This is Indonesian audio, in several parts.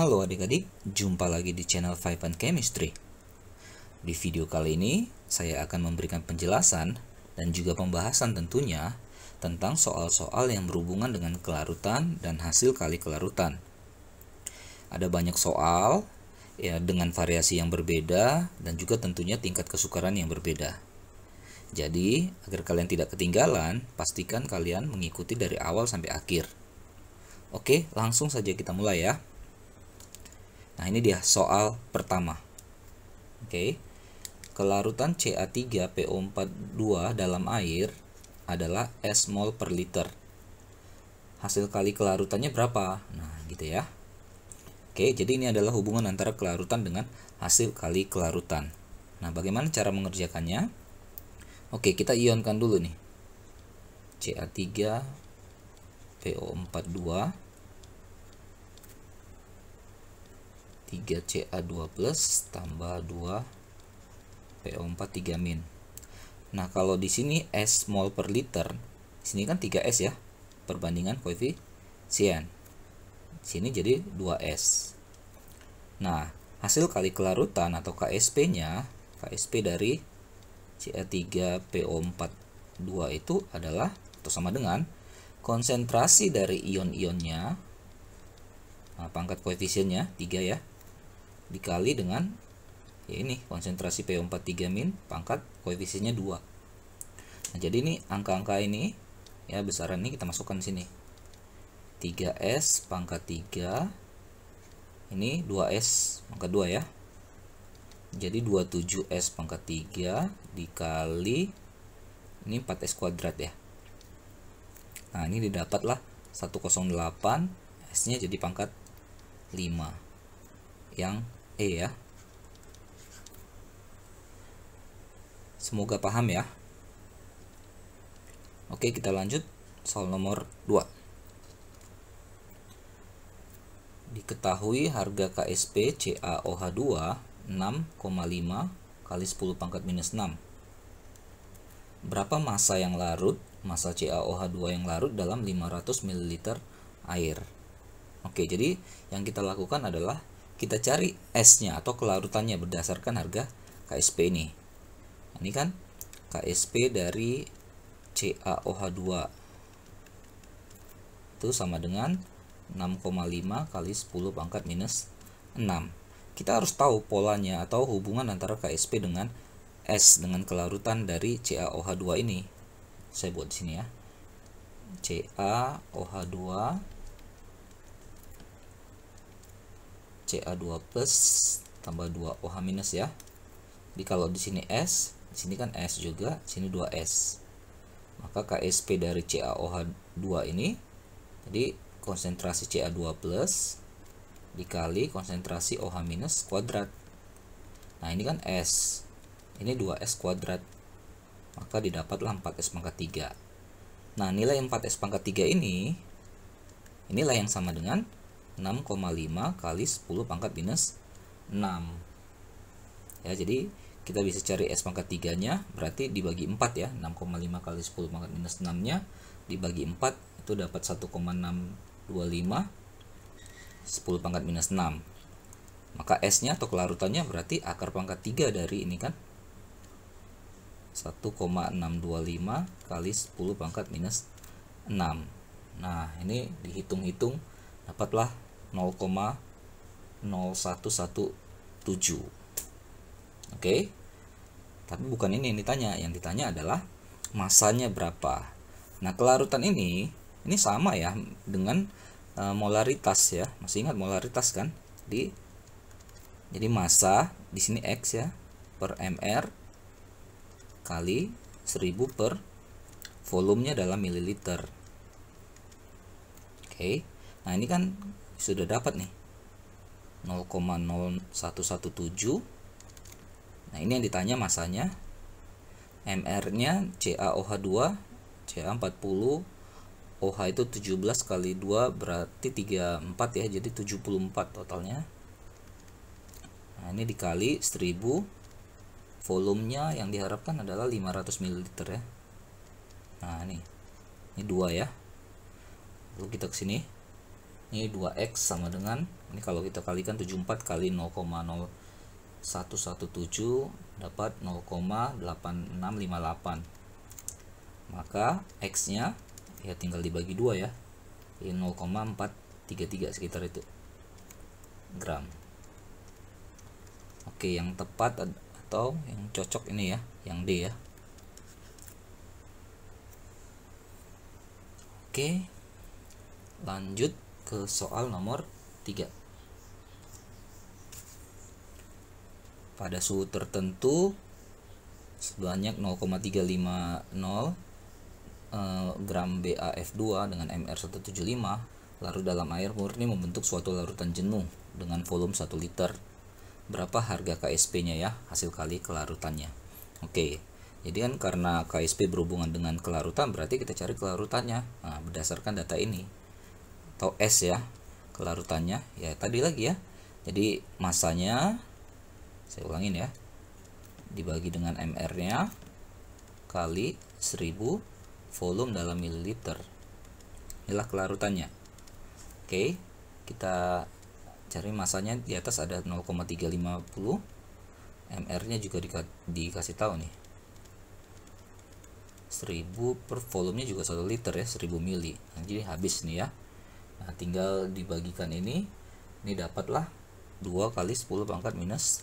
Halo adik-adik, jumpa lagi di channel Five and Chemistry. Di video kali ini, saya akan memberikan penjelasan dan juga pembahasan tentunya tentang soal-soal yang berhubungan dengan kelarutan dan hasil kali kelarutan. Ada banyak soal ya dengan variasi yang berbeda dan juga tentunya tingkat kesukaran yang berbeda. Jadi, agar kalian tidak ketinggalan, pastikan kalian mengikuti dari awal sampai akhir. Oke, langsung saja kita mulai ya. Nah, ini dia soal pertama. Oke. Kelarutan Ca3PO42 dalam air adalah S mol per liter. Hasil kali kelarutannya berapa? Nah, gitu ya. Oke, jadi ini adalah hubungan antara kelarutan dengan hasil kali kelarutan. Nah, bagaimana cara mengerjakannya? Oke, kita ionkan dulu nih. Ca3PO42 3Ca2+ tambah 2PO4 3-. Nah, kalau di sini S mol per liter, sini kan 3S ya, perbandingan koefisien. Sini jadi 2S. Nah, hasil kali kelarutan atau KSP-nya, KSP dari Ca3PO42 itu adalah atau sama dengan konsentrasi dari ion-ionnya, nah, pangkat koefisiennya 3 ya, dikali dengan ya ini konsentrasi PO4 3- pangkat koefisiennya 2. Nah, jadi ini angka-angka ini ya besaran ini kita masukkan di sini. 3S pangkat 3 ini 2S pangkat 2 ya. Jadi 27S pangkat 3 dikali ini 4S kuadrat ya. Nah, ini didapatlah 108, S-nya jadi pangkat 5 yang E ya. Semoga paham ya. Oke, kita lanjut soal nomor 2. Diketahui harga KSP CaOH2 6,5 kali 10 pangkat minus 6. Berapa massa yang larut, massa CaOH2 yang larut dalam 500 ml air? Oke, jadi yang kita lakukan adalah kita cari S-nya atau kelarutannya berdasarkan harga KSP ini. Ini kan KSP dari CaOH2 itu sama dengan 6,5 kali 10 pangkat minus 6. Kita harus tahu polanya atau hubungan antara KSP dengan S dengan kelarutan dari CaOH2 ini. Saya buat di sini ya. CaOH2 Ca2+ tambah 2OH minus ya. Jadi kalau di sini S, di sini kan S juga, sini 2S. Maka KSP dari CaOH2 ini jadi konsentrasi Ca2+ dikali konsentrasi OH minus kuadrat. Nah, ini kan S. Ini 2S kuadrat. Maka didapatlah 4S pangkat 3. Nah, nilai 4S pangkat 3 ini inilah yang sama dengan 6,5 kali 10 pangkat minus 6. Ya, jadi kita bisa cari S pangkat 3-nya, berarti dibagi 4 ya. 6,5 kali 10 pangkat minus 6-nya dibagi 4 itu dapat 1,625 10 pangkat minus 6. Maka S-nya atau kelarutannya berarti akar pangkat 3 dari ini kan 1,625 kali 10 pangkat minus 6. Nah, ini dihitung-hitung dapatlah 0,0117. Oke. Tapi bukan ini yang ditanya. Yang ditanya adalah masanya berapa. Nah, kelarutan ini sama ya dengan molaritas ya. Masih ingat molaritas kan? Jadi massa di sini X ya per mR kali 1000 per volumenya dalam mililiter. Oke. Nah, ini kan sudah dapat nih 0,0117. Nah, ini yang ditanya masanya. mR-nya CaOH2 Ca40, OH itu 17 kali 2 berarti 34 ya, jadi 74 totalnya. Nah, ini dikali 1000, volumenya yang diharapkan adalah 500 ml ya. Nah, ini 2 ya. Lalu kita ke sini. Ini 2x sama dengan, ini kalau kita kalikan 74 kali 0,0117 dapat 0,8658. Maka x nya ya tinggal dibagi 2 ya, 0,433 sekitar itu gram. Oke, yang tepat atau yang cocok ini ya, yang D ya. Oke, lanjut ke soal nomor 3. Pada suhu tertentu sebanyak 0,350 gram BaF2 dengan MR175 larut dalam air murni membentuk suatu larutan jenuh dengan volume 1 liter. Berapa harga KSP-nya ya, hasil kali kelarutannya. Oke, jadi kan karena KSP berhubungan dengan kelarutan, berarti kita cari kelarutannya. Nah, berdasarkan data ini atau S ya, kelarutannya ya tadi lagi ya. Jadi masanya, saya ulangin ya, dibagi dengan MR-nya kali 1000 volume dalam mililiter. Inilah kelarutannya. Oke, kita cari masanya. Di atas ada 0,350, MR-nya juga dikasih tahu nih, 1000 per volumenya juga 1 liter ya, 1000 mili. Nah, jadi habis nih ya. Nah, tinggal dibagikan ini dapatlah 2 kali 10 pangkat minus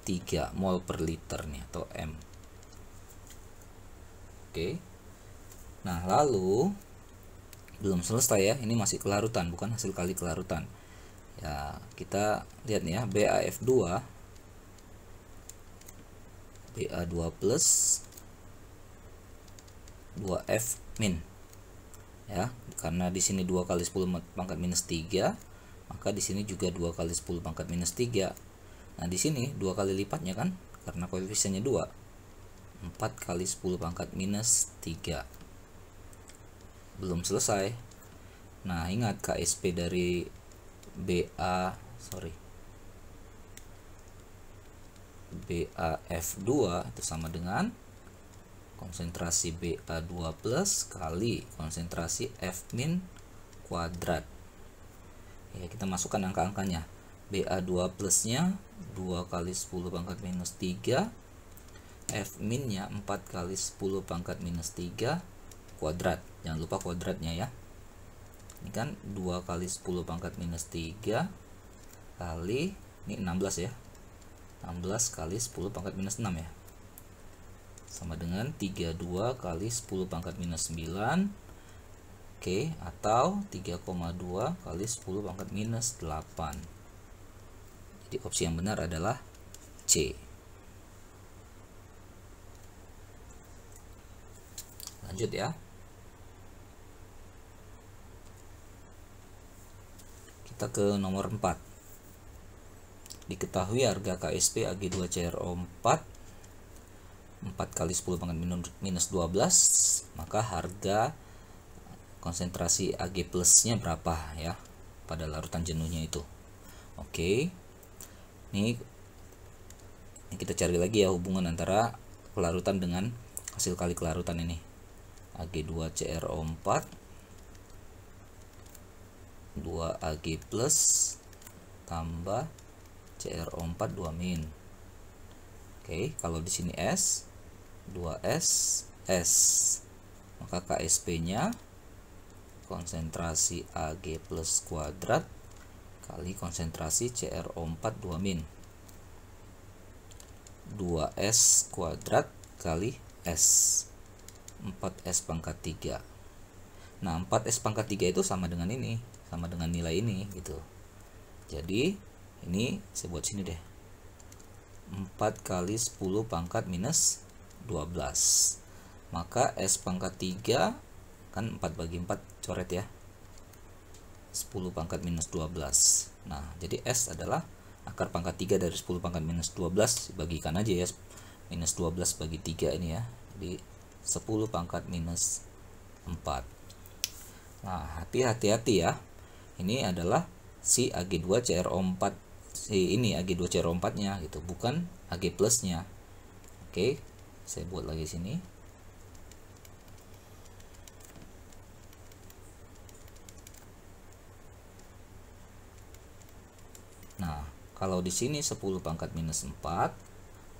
3 mol per liter nih, atau M. Oke. Nah, lalu belum selesai ya, ini masih kelarutan, bukan hasil kali kelarutan. Ya, kita lihat nih ya, BaF2 plus 2F min ya, karena di sini 2 kali 10 pangkat minus 3, maka di sini juga 2 kali 10 pangkat minus 3. Nah, di sini 2 kali lipatnya kan, karena koefisiennya 2, 4 kali 10 pangkat minus 3. Belum selesai. Nah, ingat KSP dari BaF2 itu sama dengan konsentrasi Ba2 plus kali konsentrasi F min kuadrat. Ya, kita masukkan angka-angkanya. Ba2 plusnya 2 kali 10 pangkat minus 3, F minnya 4 kali 10 pangkat minus 3 kuadrat. Jangan lupa kuadratnya ya. Ini kan 2 kali 10 pangkat minus 3 kali, ini 16 ya, 16 kali 10 pangkat minus 6 ya, sama dengan 32 kali 10 pangkat minus 9. Oke, atau 3,2 kali 10 pangkat minus 8. Jadi opsi yang benar adalah C. Lanjut ya. Kita ke nomor 4. Diketahui harga KSP Ag2CrO4 4 kali 10 pangkat minus 12, maka harga konsentrasi Ag plusnya berapa ya pada larutan jenuhnya itu. Oke, ini kita cari lagi ya hubungan antara kelarutan dengan hasil kali kelarutan ini. Ag2CrO4 2Ag plus tambah CrO4 2 min. Oke, kalau di sini S 2S S, maka KSP-nya konsentrasi Ag plus kuadrat kali konsentrasi CrO4 2 min, 2S kuadrat kali S, 4S pangkat 3. Nah, 4S pangkat 3 itu sama dengan ini, sama dengan nilai ini gitu. Jadi ini saya buat sini deh, 4 kali 10 pangkat minus 12, maka S pangkat 3 kan 4 bagi 4 coret ya, 10 pangkat minus 12. Nah, jadi S adalah akar pangkat 3 dari 10 pangkat minus 12, bagikan aja ya, minus 12 bagi 3 ini ya, jadi 10 pangkat minus 4. Nah, hati-hati ya, ini adalah si Ag2CrO4, si ini Ag2CrO4 nya gitu, bukan Ag plusnya. Oke, saya buat lagi sini. Nah, kalau di sini 10 pangkat minus 4,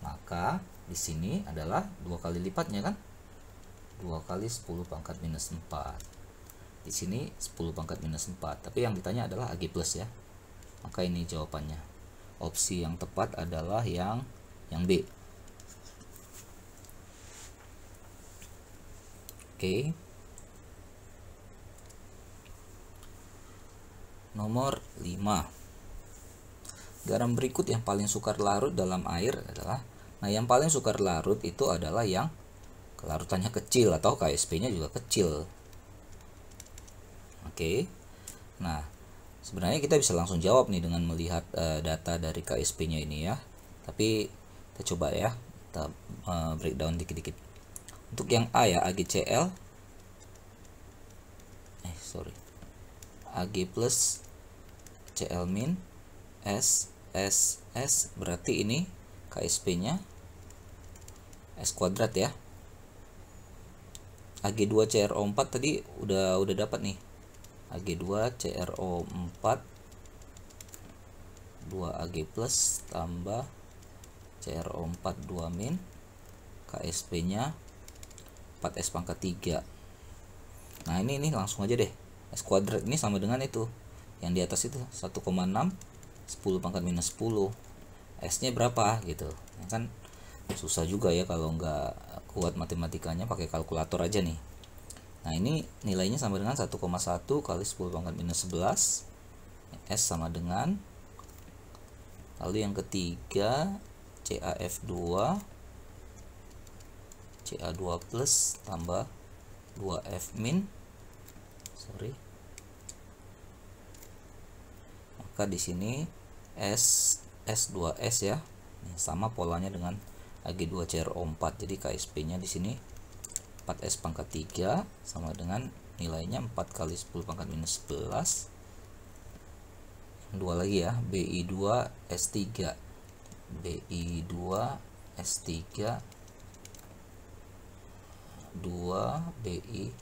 maka di sini adalah 2 kali lipatnya kan? 2 kali 10 pangkat minus 4. Di sini 10 pangkat minus 4, tapi yang ditanya adalah AG plus ya. Maka ini jawabannya. Opsi yang tepat adalah yang B. Oke. Nomor 5. Garam berikut yang paling sukar larut dalam air adalah, nah yang paling sukar larut itu adalah yang kelarutannya kecil atau KSP-nya juga kecil. Oke. Nah, sebenarnya kita bisa langsung jawab nih dengan melihat data dari KSP-nya ini ya. Tapi kita coba ya, kita breakdown dikit-dikit. Untuk yang A ya, AgCl, AG plus Cl min S berarti ini KSP-nya S kuadrat ya. Ag2CrO4 tadi udah dapat nih. Ag2CrO4 2Ag plus tambah CrO4 2 min, KSP-nya 4S pangkat 3. Nah, ini langsung aja deh. S kuadrat ini sama dengan itu. Yang di atas itu 1,6 10 pangkat minus 10. S-nya berapa gitu. Ya kan susah juga ya kalau nggak kuat matematikanya, pakai kalkulator aja nih. Nah, ini nilainya sama dengan 1,1 kali 10 pangkat minus 11. S sama dengan, lalu yang ketiga CaF2 Ca2 plus tambah 2F min, maka di sini S2S ya. Ini sama polanya dengan Ag2CrO4. Jadi KSP-nya di sini 4S pangkat 3 sama dengan nilainya 4 kali 10 pangkat minus 11. Dua lagi ya, Bi2S3 Bi2S3 2Bi3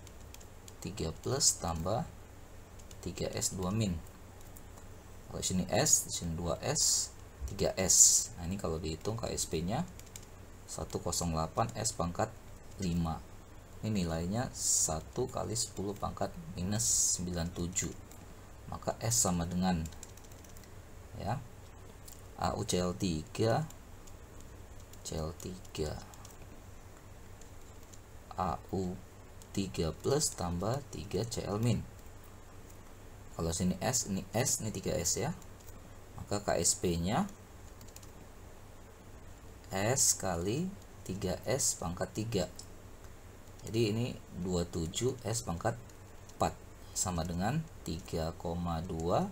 plus tambah 3S2 min. Kalau sini S, di sini 2S, 3S. Nah, ini kalau dihitung KSP-nya 108 S pangkat 5. Ini nilainya 1 kali 10 pangkat minus 97. Maka S sama dengan ya AuCl3 AU3 plus tambah 3Cl min. Kalau sini S, ini 3S ya. Maka KSP-nya S kali 3S pangkat 3. Jadi ini 27 S pangkat 4 sama dengan 3,2 10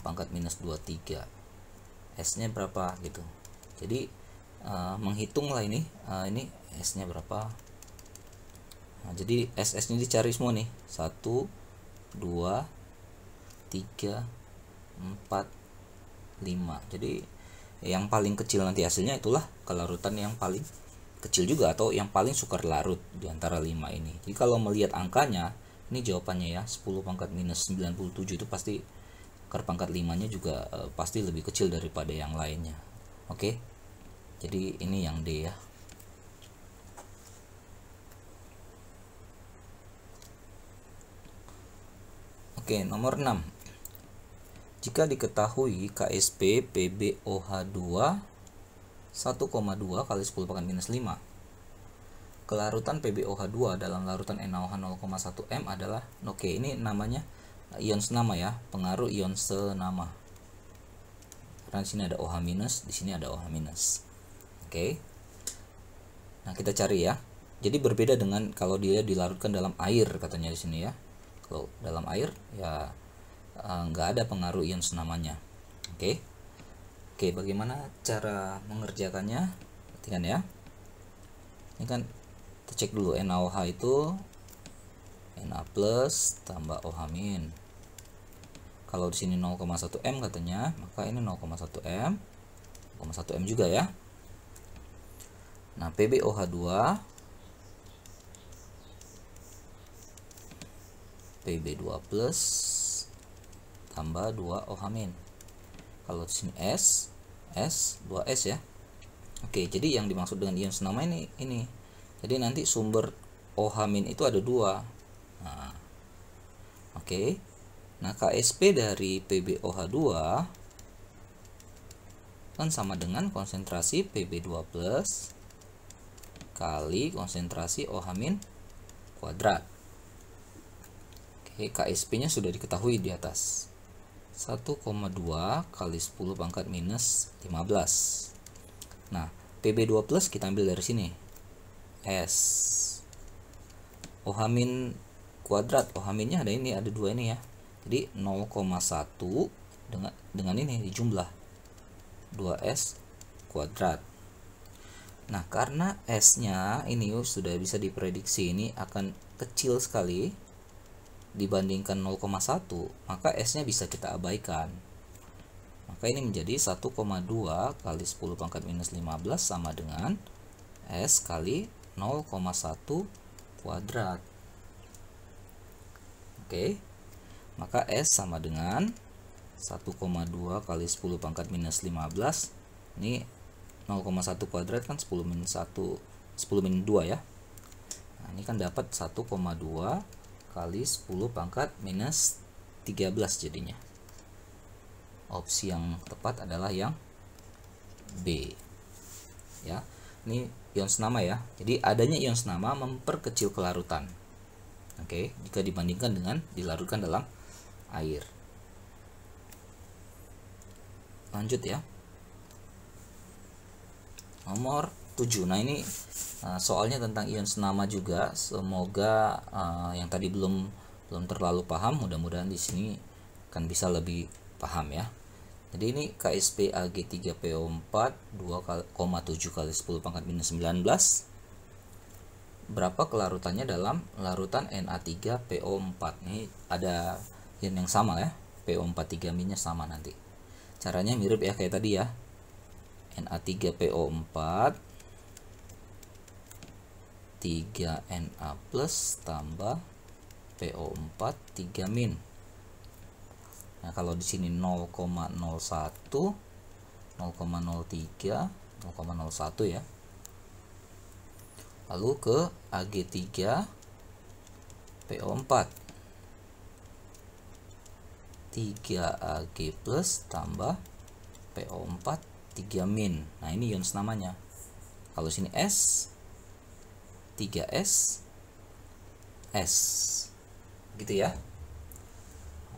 pangkat minus 23. S-nya berapa gitu. Jadi menghitunglah ini S-nya berapa. Nah, jadi SS-nya dicari semua nih. 1 2 3 4 5. Jadi yang paling kecil nanti hasilnya itulah kelarutan yang paling kecil juga atau yang paling sukar larut di antara 5 ini. Jadi kalau melihat angkanya, ini jawabannya ya, 10 pangkat minus 97 itu pasti akar pangkat 5-nya juga pasti lebih kecil daripada yang lainnya. Oke. Jadi ini yang D ya. Oke, nomor 6. Jika diketahui KSP PbOH2 1,2 kali 10 pangkat minus 5, kelarutan PbOH2 dalam larutan NaOH 0,1 M adalah, oke, ini namanya ion senama ya, pengaruh ion senama. Karena di sini ada OH minus, di sini ada OH minus. Oke. Nah, kita cari ya. Jadi berbeda dengan kalau dia dilarutkan dalam air katanya di sini ya. Kalau dalam air ya nggak ada pengaruh ion senamanya. Oke, bagaimana cara mengerjakannya? Perhatikan ya. Ini kan kita cek dulu, NaOH itu Na plus tambah OH min. Kalau di sini 0,1 M katanya, maka ini 0,1 M, 0,1 M juga ya. Nah, PbOH2 Pb2 plus tambah 2 OH min. Kalau di sini S, 2S ya. Oke, jadi yang dimaksud dengan ion senama ini. Jadi nanti sumber OH- itu ada dua. Nah, oke. Nah, KSP dari PbOH2 kan sama dengan konsentrasi Pb2+ kali konsentrasi OH- kuadrat. Oke, KSP-nya sudah diketahui di atas. 1,2 kali 10 pangkat minus 15. Nah, Pb2+ kita ambil dari sini. S. OH- kuadrat. OH-nya ada dua ini ya. Jadi 0,1 dengan ini dijumlah 2S kuadrat. Nah, karena S-nya ini sudah bisa diprediksi ini akan kecil sekali dibandingkan 0,1, maka S-nya bisa kita abaikan. Maka ini menjadi 1,2 kali 10 pangkat minus 15 sama dengan S kali 0,1 kuadrat. Oke. Maka S sama dengan 1,2 kali 10 pangkat minus 15. Ini 0,1 kuadrat kan 10 min 1, 10 min 2 ya. Nah, ini kan dapat 1,2 kali 10 pangkat minus 13 jadinya. Opsi yang tepat adalah yang B. Ya. Ini ion senama ya. Jadi adanya ion senama memperkecil kelarutan. Oke, jika dibandingkan dengan dilarutkan dalam air. Lanjut ya. Nomor 7. Nah, ini soalnya tentang ion senama juga. Semoga yang tadi belum terlalu paham, mudah-mudahan di sini kan bisa lebih paham ya. Jadi ini KSP Ag3PO4 2,7 kali 10 pangkat minus 19. Berapa kelarutannya dalam larutan Na3PO4? Ini ada ion yang sama ya. PO4 3-nya sama nanti. Caranya mirip ya kayak tadi ya. Na3PO4 3Na plus tambah PO4 3-. Nah, kalau di sini 0,01, 0,03, 0,01 ya. Lalu ke Ag3PO4 3Ag plus tambah PO4 3-. Nah, ini ion senamanya. Kalau sini S 3S S gitu ya.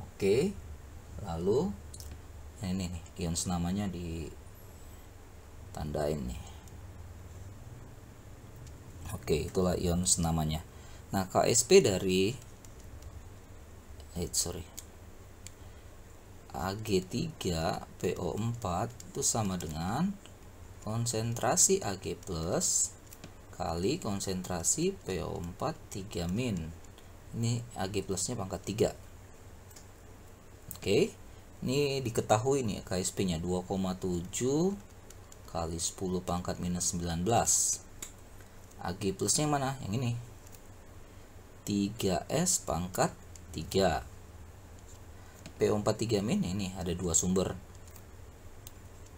Oke. Lalu ini nih ion senamanya ditandain nih. Oke, itulah ion senamanya. Nah, KSP dari Ag3PO4 itu sama dengan konsentrasi Ag plus kali konsentrasi PO4 3-. Ini Ag plusnya pangkat 3. Oke, ini diketahui nih KSP-nya 2,7 kali 10 pangkat minus 19. Ag plusnya yang mana? Yang ini. 3S pangkat 3. PO4 3- ini ada dua sumber.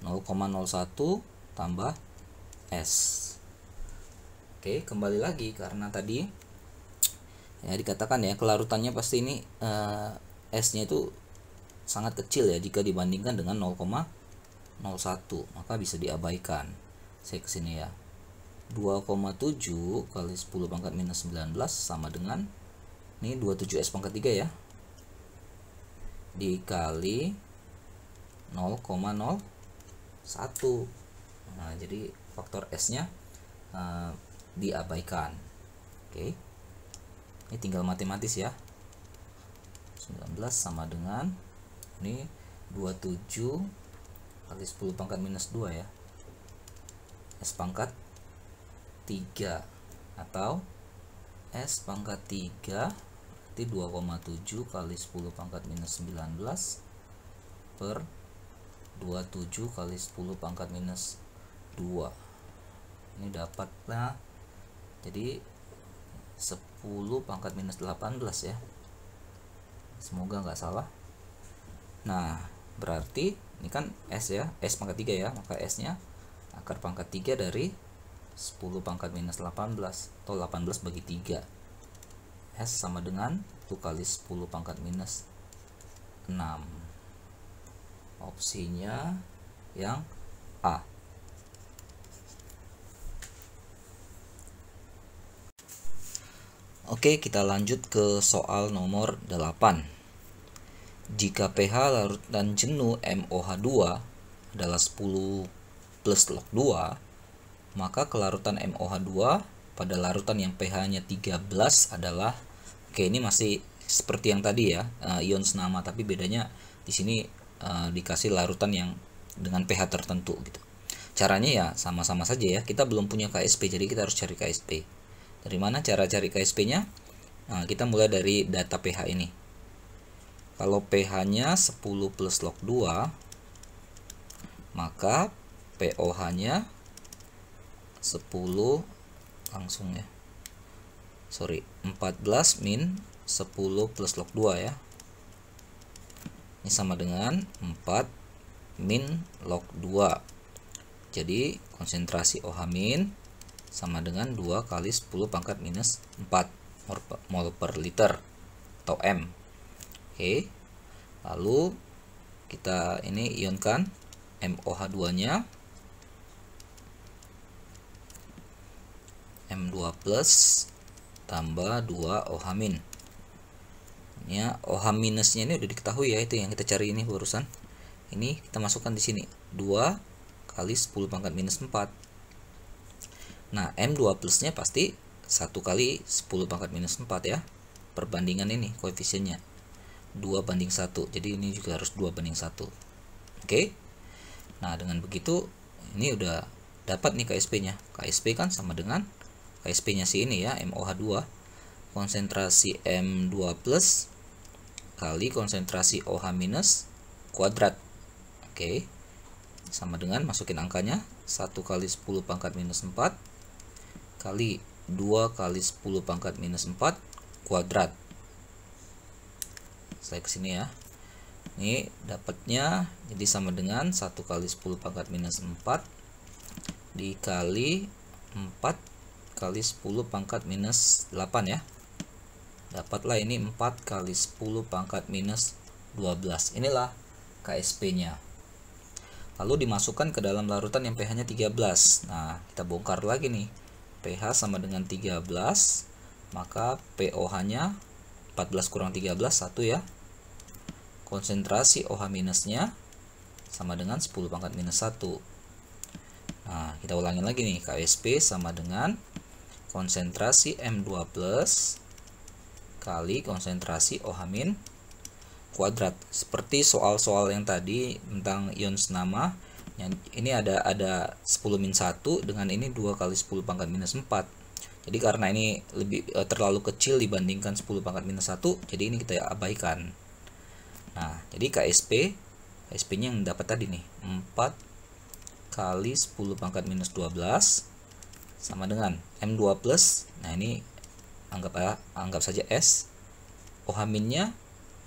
0,01 tambah S. Oke, kembali lagi karena tadi ya dikatakan ya kelarutannya pasti ini S-nya itu sangat kecil ya jika dibandingkan dengan 0,01, maka bisa diabaikan. Saya kesini ya. 2,7 kali 10 pangkat minus 19 sama dengan ini 27S pangkat 3 ya, dikali 0,01. Nah, jadi faktor S-nya diabaikan. Oke. Ini tinggal matematis ya. 19 sama dengan ini 27 kali 10 pangkat minus 2 ya. S pangkat 3 atau S pangkat 3 berarti 2,7 kali 10 pangkat minus 19 per 27 kali 10 pangkat minus 2. Ini dapatlah jadi 10 pangkat minus 18 ya. Semoga nggak salah. Nah, berarti Ini kan S ya, S pangkat 3 ya, maka S-nya akar pangkat 3 dari 10 pangkat minus 18 atau 18 bagi 3. S sama dengan 1 kali 10 pangkat minus 6. Opsinya yang A. Oke, kita lanjut ke soal nomor 8. Jika pH larutan jenuh MOH2 adalah 10 plus log 2, maka kelarutan MOH2 pada larutan yang pH-nya 13 adalah, oke, ini masih seperti yang tadi ya, ion senama, tapi bedanya di sini dikasih larutan yang dengan pH tertentu gitu. Caranya ya sama-sama saja ya. Kita belum punya KSP, jadi kita harus cari KSP. Dari mana cara cari KSP-nya? Nah, kita mulai dari data pH ini. Kalau pH-nya 10 plus log 2, maka POH-nya 10 langsung ya. 14 min 10 plus log 2 ya. Ini sama dengan 4 min log 2. Jadi konsentrasi OH min sama dengan 2 kali 10 pangkat minus 4 mol per liter atau M. Oke. Lalu kita ini ionkan MOH2 nya M2 plus tambah 2 OH min. Ya, OH minusnya ini udah diketahui ya, itu yang kita cari ini barusan. Ini kita masukkan di sini 2 kali 10 pangkat minus 4. Nah, M2 plusnya pasti 1 kali 10 pangkat minus 4 ya. Perbandingan ini koefisiennya 2 banding 1. Jadi ini juga harus 2 banding 1. Oke. Nah, dengan begitu ini udah dapat nih KSP-nya. KSP kan sama dengan KSP-nya si ini ya, MOH2. Konsentrasi M2 plus kali konsentrasi OH minus kuadrat. Oke. Sama dengan masukin angkanya 1 kali 10 pangkat minus 4 kali 2 kali 10 pangkat minus 4 kuadrat. Saya ke sini ya. Ini dapatnya jadi sama dengan 1 kali 10 pangkat minus 4 dikali 4 kali 10 pangkat minus 8 ya. Dapatlah ini 4 kali 10 pangkat minus 12. Inilah KSP-nya. Lalu dimasukkan ke dalam larutan yang pH-nya 13. Nah, kita bongkar lagi nih. pH sama dengan 13, maka POH-nya 14 kurang 13, 1 ya. Konsentrasi OH minusnya sama dengan 10 pangkat minus 1. Nah, kita ulangin lagi nih. KSP sama dengan konsentrasi M2 plus kali konsentrasi OH min kuadrat. Seperti soal-soal yang tadi tentang ion senama, ini ada 10 min 1 dengan ini 2 kali 10 pangkat minus 4. Jadi karena ini lebih terlalu kecil dibandingkan 10 pangkat minus 1, jadi ini kita abaikan. Nah, jadi KSP-nya yang dapat tadi nih 4 kali 10 pangkat minus 12 sama dengan M2 plus. Nah, ini anggap saja S. OH min-nya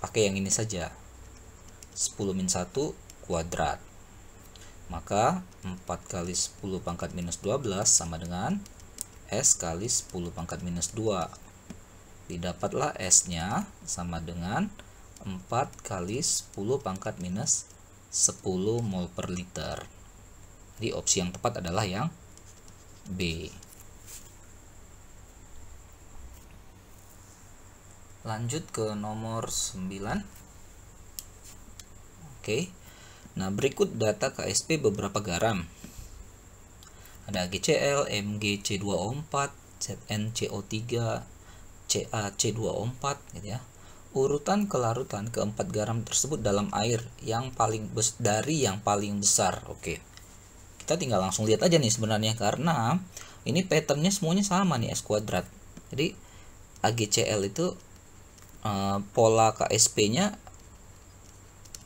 pakai yang ini saja, 10 min 1 kuadrat. Maka 4 kali 10 pangkat minus 12 sama dengan S kali 10 pangkat minus 2. Didapatlah S-nya sama dengan 4 kali 10 pangkat minus 10 mol per liter. Jadi opsi yang tepat adalah yang B. Lanjut ke nomor 9. Oke. Nah, berikut data KSP beberapa garam. Ada AgCl, MgC2O4, ZnCO3, CaC2O4 gitu ya. Urutan kelarutan keempat garam tersebut dalam air yang paling dari yang paling besar. Oke. Kita tinggal langsung lihat aja nih sebenarnya, karena ini patternnya semuanya sama nih, S kuadrat. Jadi AgCl itu pola KSP-nya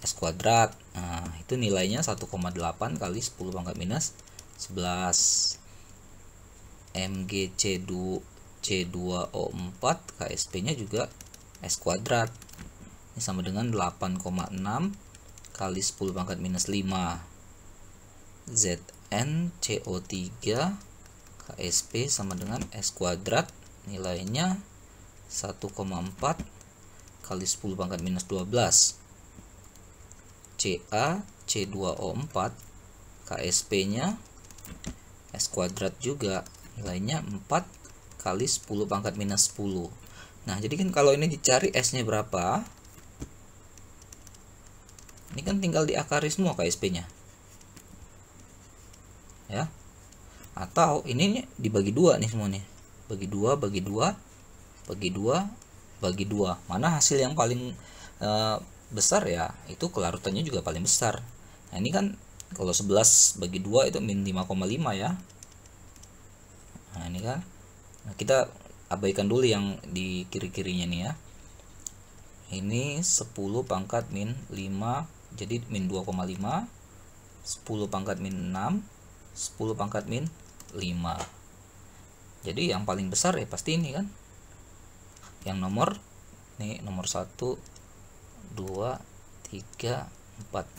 S kuadrat. Nah, itu nilainya 1,8 kali 10 pangkat minus 11. MgC2O4 KSP-nya juga S kuadrat. Ini sama dengan 8,6 kali 10 pangkat minus 5 Zn CO3 KSP sama dengan S kuadrat, nilainya 1,4 kali 10 pangkat minus 12 Ca C2O4 KSP nya S kuadrat juga, nilainya 4 kali 10 pangkat minus 10. Nah, jadi kan kalau ini dicari S nya berapa, ini kan tinggal diakari semua KSP-nya. Ya. Atau ini dibagi 2 nih semuanya. Bagi 2, bagi 2, bagi 2, bagi 2. Mana hasil yang paling besar ya, itu kelarutannya juga paling besar. Nah, ini kan kalau 11 bagi 2 itu min 5,5 ya. Nah, ini kan. Nah, kita abaikan dulu yang di kiri-kirinya nih ya. Ini 10 pangkat min 5, jadi min 2,5, 10 pangkat min 6, 10 pangkat min 5. Jadi yang paling besar ya pasti ini kan. Yang nomor nih, nomor 1, 2, 3, 4.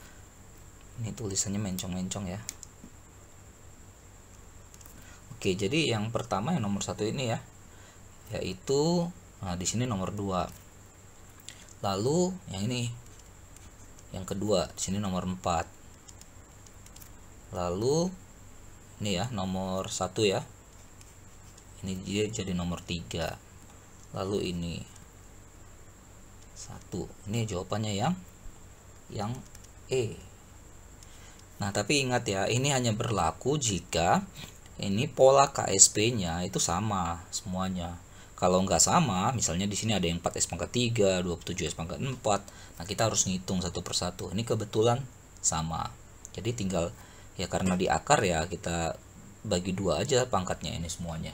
Ini tulisannya mencong-mencong ya. Oke, jadi yang pertama yang nomor 1 ini ya, yaitu di sini nomor 2. Lalu yang ini yang kedua, di sini nomor 4. Lalu ini ya nomor 1 ya. Ini dia jadi nomor 3. Lalu ini 1. Ini jawabannya yang E. Nah, tapi ingat ya, ini hanya berlaku jika ini pola KSP-nya itu sama semuanya. Kalau nggak sama, misalnya di sini ada yang 4S pangkat 3, 27S pangkat 4. Nah, kita harus ngitung satu persatu. Ini kebetulan sama. Jadi tinggal ya, karena di akar ya kita bagi 2 aja pangkatnya ini semuanya.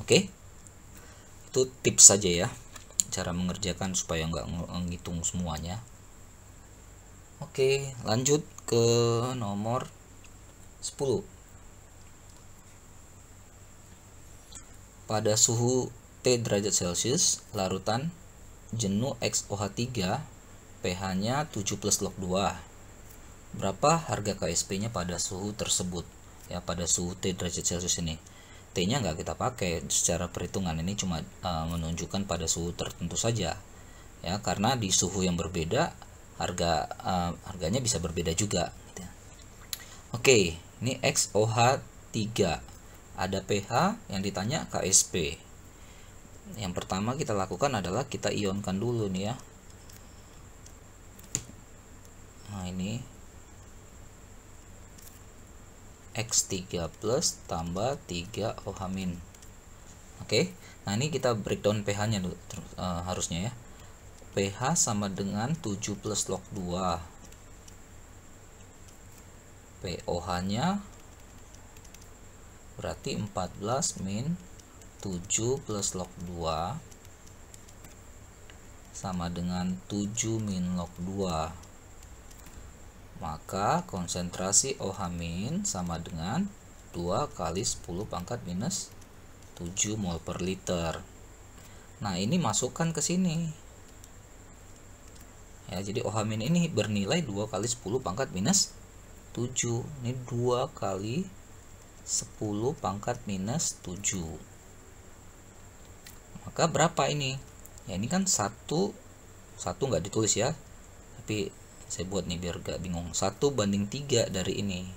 Oke? Itu tips saja ya, cara mengerjakan supaya nggak ngitung semuanya. Oke, lanjut ke nomor 10. Pada suhu T derajat Celcius, larutan jenuh XOH3 pH-nya 7 plus log 2. Berapa harga KSP-nya pada suhu tersebut? Ya, pada suhu T derajat Celcius ini. T-nya nggak kita pakai secara perhitungan, ini cuma menunjukkan pada suhu tertentu saja. Ya, karena di suhu yang berbeda harganya bisa berbeda juga. Oke, ini XOH3. Ada pH, yang ditanya KSP. Yang pertama kita lakukan adalah kita ionkan dulu nih ya. Nah, ini X3 plus tambah 3OH-. Oke, nah ini kita breakdown pH-nya dulu, harusnya ya. pH sama dengan 7 plus log 2. POH-nya berarti 14 min 7 plus log 2 sama dengan 7 min log 2. Maka konsentrasi OH- sama dengan 2 kali 10 pangkat minus 7 mol per liter. Nah, ini masukkan ke sini. Ya, jadi OH- ini bernilai 2 kali 10 pangkat minus 7. Ini 2 kali 10 pangkat minus 7. Maka berapa ini? Ya, ini kan 1 nggak ditulis ya, tapi saya buat nih biar gak bingung. 1 banding 3 dari ini.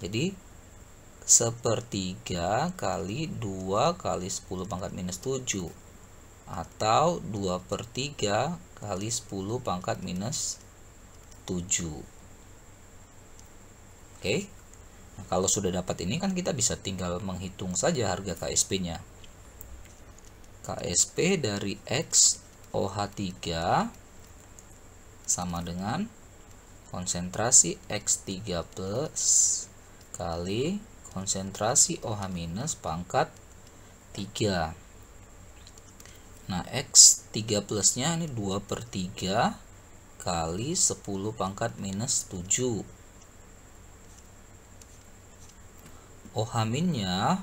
Jadi 1/3 kali 2 kali 10 pangkat minus 7, atau 2/3 kali 10 pangkat minus 7. Oke. Nah, kalau sudah dapat ini kan kita bisa tinggal menghitung saja harga KSP-nya. KSP dari XOH3 sama dengan konsentrasi X3 plus kali konsentrasi OH- pangkat 3. Nah, X3 plusnya ini 2/3 kali 10 pangkat minus 7. OH-nya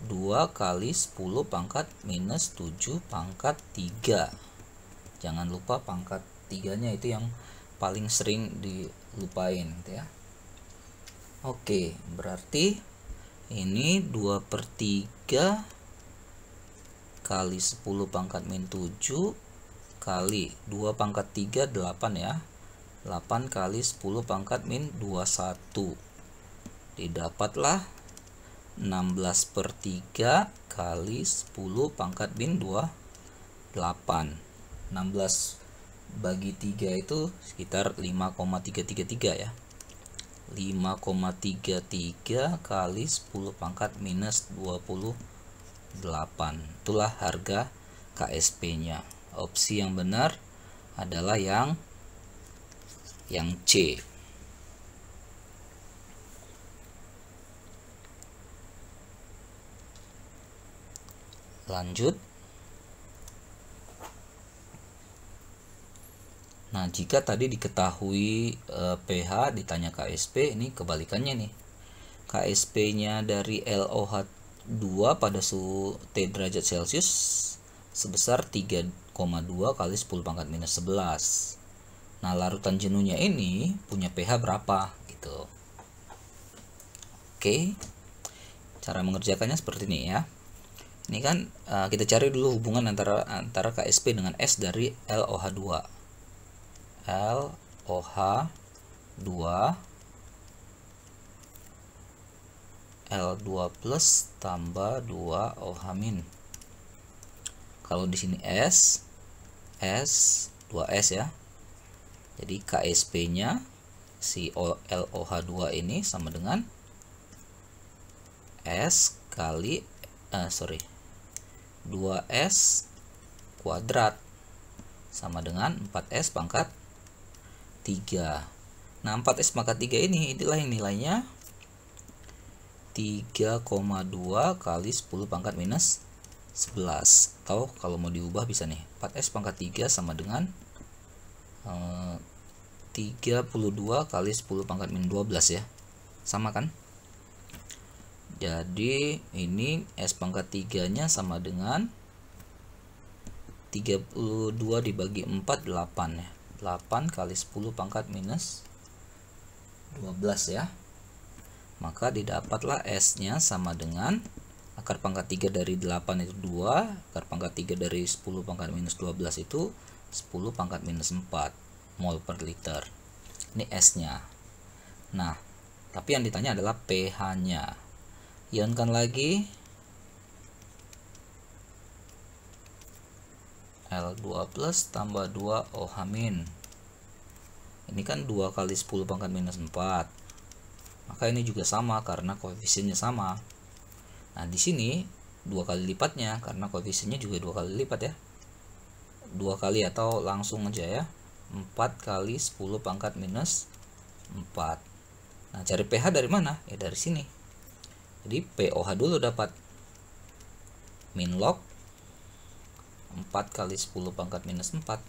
2 kali 10 pangkat minus 7 pangkat 3. Jangan lupa pangkat 3-nya itu yang paling sering dilupain gitu ya. Oke, berarti ini 2/3 kali 10 pangkat min 7 kali 2 pangkat 3 8 ya. 8 kali 10 pangkat min 21. Didapatlah 16/3 kali 10 pangkat min 28. 16 bagi 3 itu sekitar 5,333 ya. 5,33 kali 10 pangkat minus 28. Itulah harga KSP-nya. Opsi yang benar adalah yang C. Lanjut. Nah, jika tadi diketahui pH ditanya KSP, ini kebalikannya nih. KSP-nya dari LOH 2 pada suhu T derajat Celcius sebesar 3,2 kali 10 pangkat minus 11. Nah, larutan jenuhnya ini punya pH berapa gitu. Oke. Cara mengerjakannya seperti ini ya. Ini kan kita cari dulu hubungan antara KSP dengan S dari LOH 2. LOH 2 L2 plus tambah 2 OH min. Kalau di sini S 2S ya. Jadi KSP-nya si LOH 2 ini sama dengan S kali 2S kuadrat sama dengan 4S pangkat 3. Nah, 4S pangkat 3 ini inilah yang nilainya 3,2 kali 10 pangkat minus 11. Atau kalau mau diubah bisa nih, 4S pangkat 3 sama dengan 32 kali 10 pangkat minus 12 ya. Sama kan? Jadi ini S pangkat 3 nya sama dengan 32 dibagi 4 8 ya. 8 kali 10 pangkat minus 12 ya. Maka didapatlah S nya sama dengan akar pangkat 3 dari 8 itu 2, akar pangkat 3 dari 10 pangkat minus 12 itu 10 pangkat minus 4 mol per liter. Ini S nya. Nah, tapi yang ditanya adalah pH nya. Ionkan lagi L2 plus tambah 2 OH min. Ini kan 2 kali 10 pangkat minus 4. Maka ini juga sama karena koefisiennya sama. Nah, di sini 2 kali lipatnya karena koefisiennya juga 2 kali lipat ya. 2 kali atau langsung aja ya. 4 kali 10 pangkat minus 4. Nah, cari pH dari mana? Ya dari sini. Jadi POH dulu dapat min log 4 kali 10 pangkat minus 4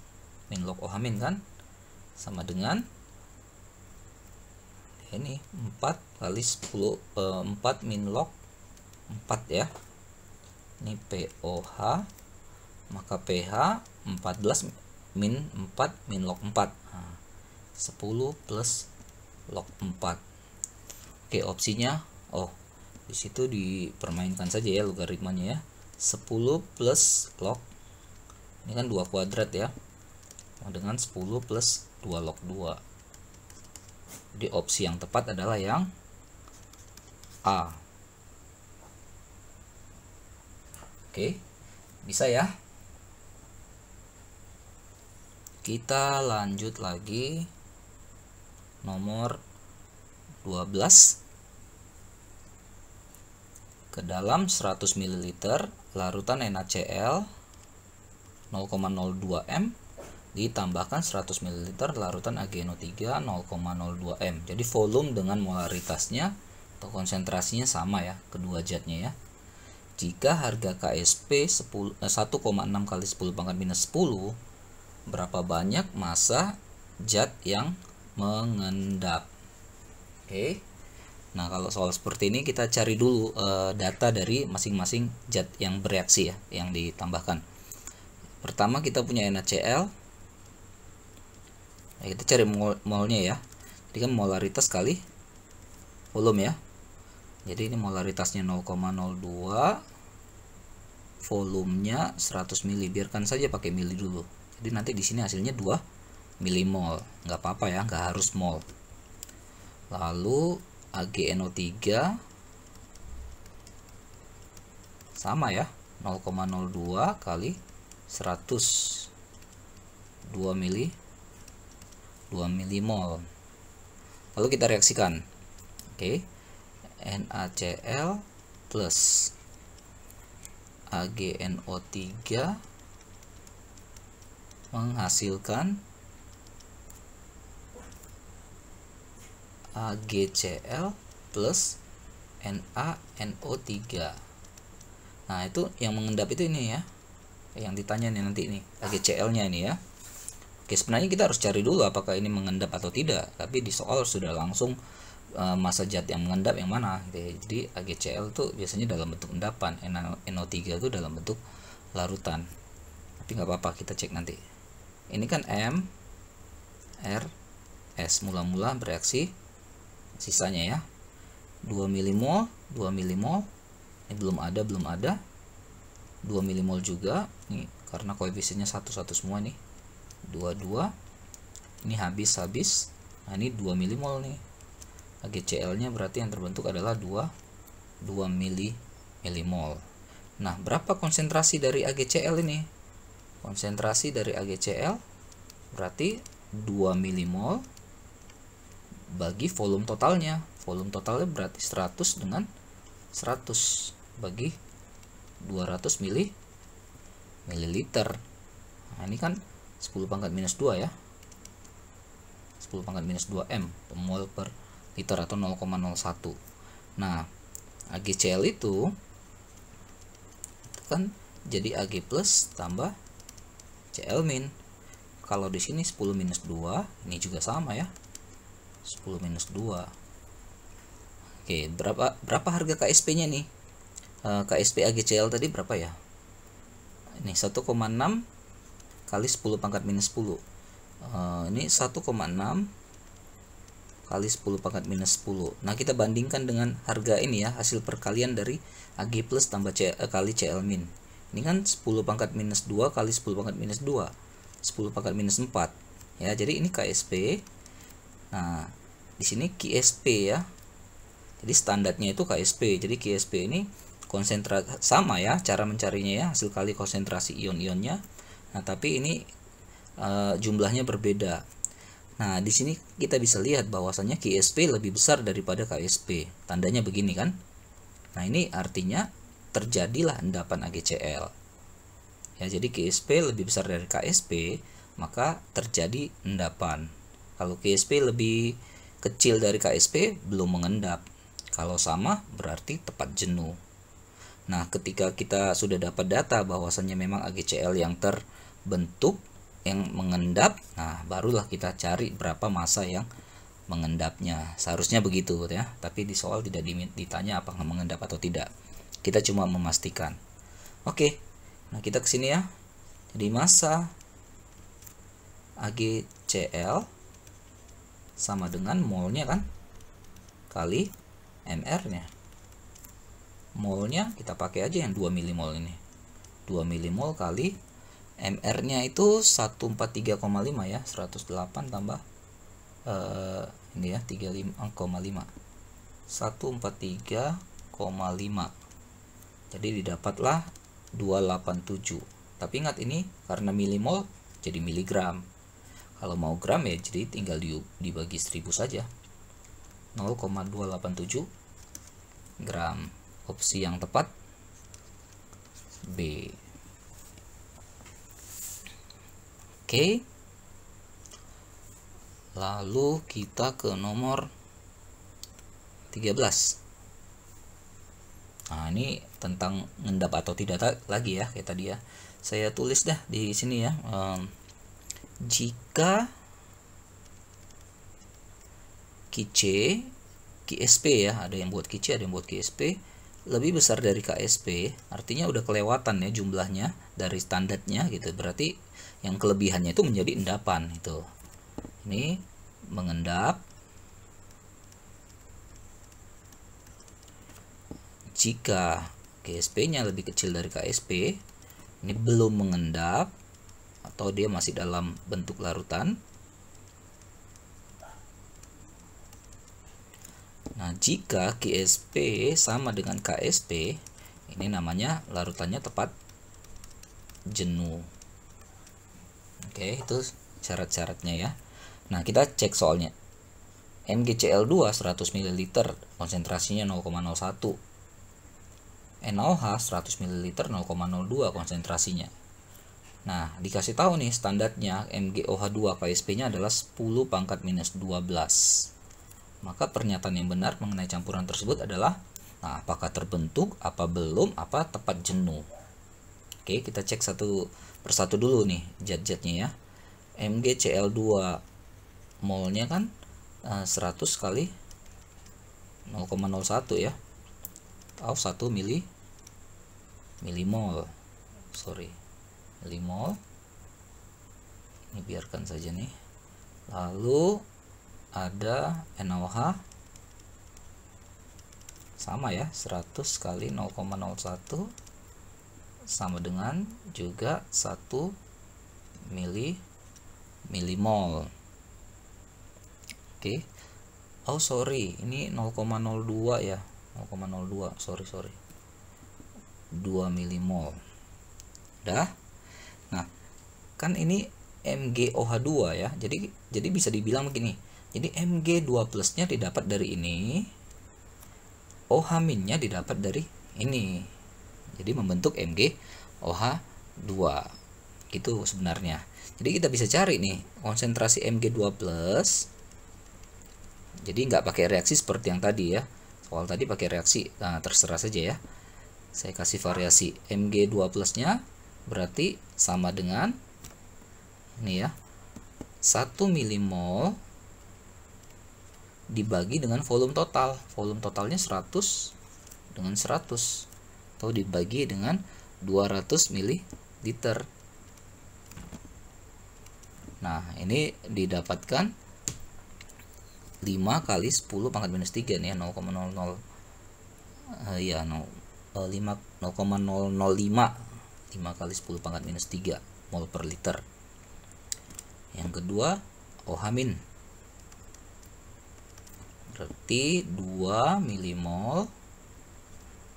min log OH min kan sama dengan ini 4 kali 10 4 min log 4 ya. Ini POH, maka pH 14 min 4 min log 4. Nah, 10 plus log 4. Oke, opsinya di situ dipermainkan saja ya logaritmanya ya. 10 plus log, ini kan 2 kuadrat ya, dengan 10 plus 2 log 2. Jadi opsi yang tepat adalah yang A. Oke, bisa ya. Kita lanjut lagi nomor 12. Ke dalam 100 ml larutan NaCl 0,02 M ditambahkan 100 ml larutan AgNO3 0,02 M. Jadi volume dengan molaritasnya atau konsentrasinya sama ya, kedua zatnya ya. Jika harga KSP 1,6 kali 10 pangkat minus 10, berapa banyak massa zat yang mengendap? Oke. Nah, kalau soal seperti ini kita cari dulu data dari masing-masing zat yang bereaksi ya, yang ditambahkan. Pertama kita punya NaCl. Nah, kita cari molnya ya. Jadi kan molaritas kali volume ya. Jadi ini molaritasnya 0,02, volumenya 100 mili. Biarkan saja pakai mili dulu. Jadi nanti di sini hasilnya 2 milimol. Nggak apa-apa ya, nggak harus mol. Lalu AgNO3 sama ya, 0,02 kali 100, 2 milimol. Lalu kita reaksikan. Oke. NaCl plus AgNO3 menghasilkan AgCl plus NaNO3. Nah, itu yang mengendap itu ini ya, yang ditanya nih nanti ini AgCl-nya ini ya. Oke, sebenarnya kita harus cari dulu apakah ini mengendap atau tidak, tapi di soal sudah langsung massa zat yang mengendap yang mana gitu ya. Jadi AgCl itu biasanya dalam bentuk endapan, NO3 itu dalam bentuk larutan. Tapi nggak apa-apa, kita cek nanti. Ini kan M, R, S, mula-mula bereaksi, sisanya ya 2 milimol, 2 milimol. Ini belum ada 2 milimol juga nih, karena koefisiennya 1 semua nih, 2. Ini habis. Nah, ini 2 milimol nih. AgCl nya berarti yang terbentuk adalah 2 milimol. Nah, berapa konsentrasi dari AgCl ini? Konsentrasi dari AgCl berarti 2 milimol bagi volume totalnya. Volume totalnya berarti 100 dengan 100 bagi 200 mililiter. Nah, ini kan 10⁻⁻2 ya. 10⁻⁻2 m mol per liter atau 0,01. Nah, AgCl itu kan jadi Ag plus tambah Cl min. Kalau di sini 10-2, ini juga sama ya. 10-2. Oke, berapa harga KSP-nya nih? KSP AgCl tadi berapa ya? Ini 1,6 kali 10⁻⁻10. Ini 1,6 kali 10⁻⁻10. Nah, kita bandingkan dengan harga ini ya, hasil perkalian dari Ag plus tambah kali Cl min. Ini kan 10⁻⁻2 kali 10⁻⁻2, 10⁻⁻4 ya. Jadi ini KSP. Nah, di sini QSP ya. Jadi standarnya itu KSP. Jadi QSP ini konsentrasi sama ya, cara mencarinya ya, hasil kali konsentrasi ion-ionnya. Nah, tapi ini jumlahnya berbeda. Nah, di sini kita bisa lihat bahwasannya QSP lebih besar daripada KSP. Tandanya begini kan? Nah, ini artinya terjadilah endapan AgCl. Ya, jadi QSP lebih besar dari KSP, maka terjadi endapan. Kalau QSP lebih kecil dari KSP, belum mengendap. Kalau sama, berarti tepat jenuh. Nah, ketika kita sudah dapat data bahwasannya memang AgCl yang terbentuk, yang mengendap, nah barulah kita cari berapa massa yang mengendapnya. Seharusnya begitu ya, tapi di soal tidak ditanya apakah mengendap atau tidak. Kita cuma memastikan. Oke, nah kita kesini ya. Jadi massa AgCl sama dengan molnya kan, kali MR-nya. Molnya kita pakai aja yang 2 milimol ini. 2 milimol kali MR-nya itu 143,5 ya, 108 tambah ini ya 35,5. 143,5. Jadi didapatlah 287. Tapi ingat ini karena milimol jadi miligram. Kalau mau gram ya jadi tinggal dibagi 1000 saja. 0,287 gram. Opsi yang tepat B. Oke. Lalu kita ke nomor 13. Nah, ini tentang ngendap atau tidak lagi ya, kayak tadi ya. Saya tulis dah di sini ya. Jika QSP ya, ada yang buat QC, ada yang buat QSP lebih besar dari KSP, artinya udah kelewatan ya jumlahnya dari standarnya gitu. Berarti yang kelebihannya itu menjadi endapan itu. Ini mengendap jika GSP-nya lebih kecil dari KSP. Ini belum mengendap atau dia masih dalam bentuk larutan. Nah, jika GSP sama dengan KSP, ini namanya larutannya tepat jenuh. Oke, itu syarat-syaratnya ya. Nah, kita cek soalnya. MgCl2 100 ml, konsentrasinya 0,01. NaOH 100 ml 0,02 konsentrasinya. Nah, dikasih tahu nih standarnya MgOH2 KSP-nya adalah 10 pangkat minus 12. Maka pernyataan yang benar mengenai campuran tersebut adalah, nah, apakah terbentuk, apa belum, apa tepat jenuh. Oke, kita cek satu persatu dulu nih zat-zatnya ya. MgCl2 molnya kan 100 kali 0,01 ya, atau 1 milimol. Milimol. Ini biarkan saja nih. Lalu ada NaOH sama ya, 100 kali 0,01 sama dengan juga 1 milimol. Oke. Oh sorry, ini 0,02 ya, 0,02, sorry 2 milimol. Udah. Nah, kan ini MgOH2 ya, jadi bisa dibilang begini. Jadi Mg2 plusnya didapat dari ini, OH minnya didapat dari ini, jadi membentuk MgOH2 gitu sebenarnya. Jadi kita bisa cari nih konsentrasi Mg2 plus. Jadi nggak pakai reaksi seperti yang tadi ya, soal tadi pakai reaksi. Nah, terserah saja ya, saya kasih variasi. Mg2 plusnya berarti sama dengan ini ya, 1 milimol dibagi dengan volume total. Volume totalnya 100 dengan 100, atau dibagi dengan 200 ml. Nah, ini didapatkan 5 kali 10 pangkat minus 3 nih ya, 0,00 ya 0,005 kali 10 pangkat minus 3 mol per liter. Yang kedua OH min, berarti 2 milimol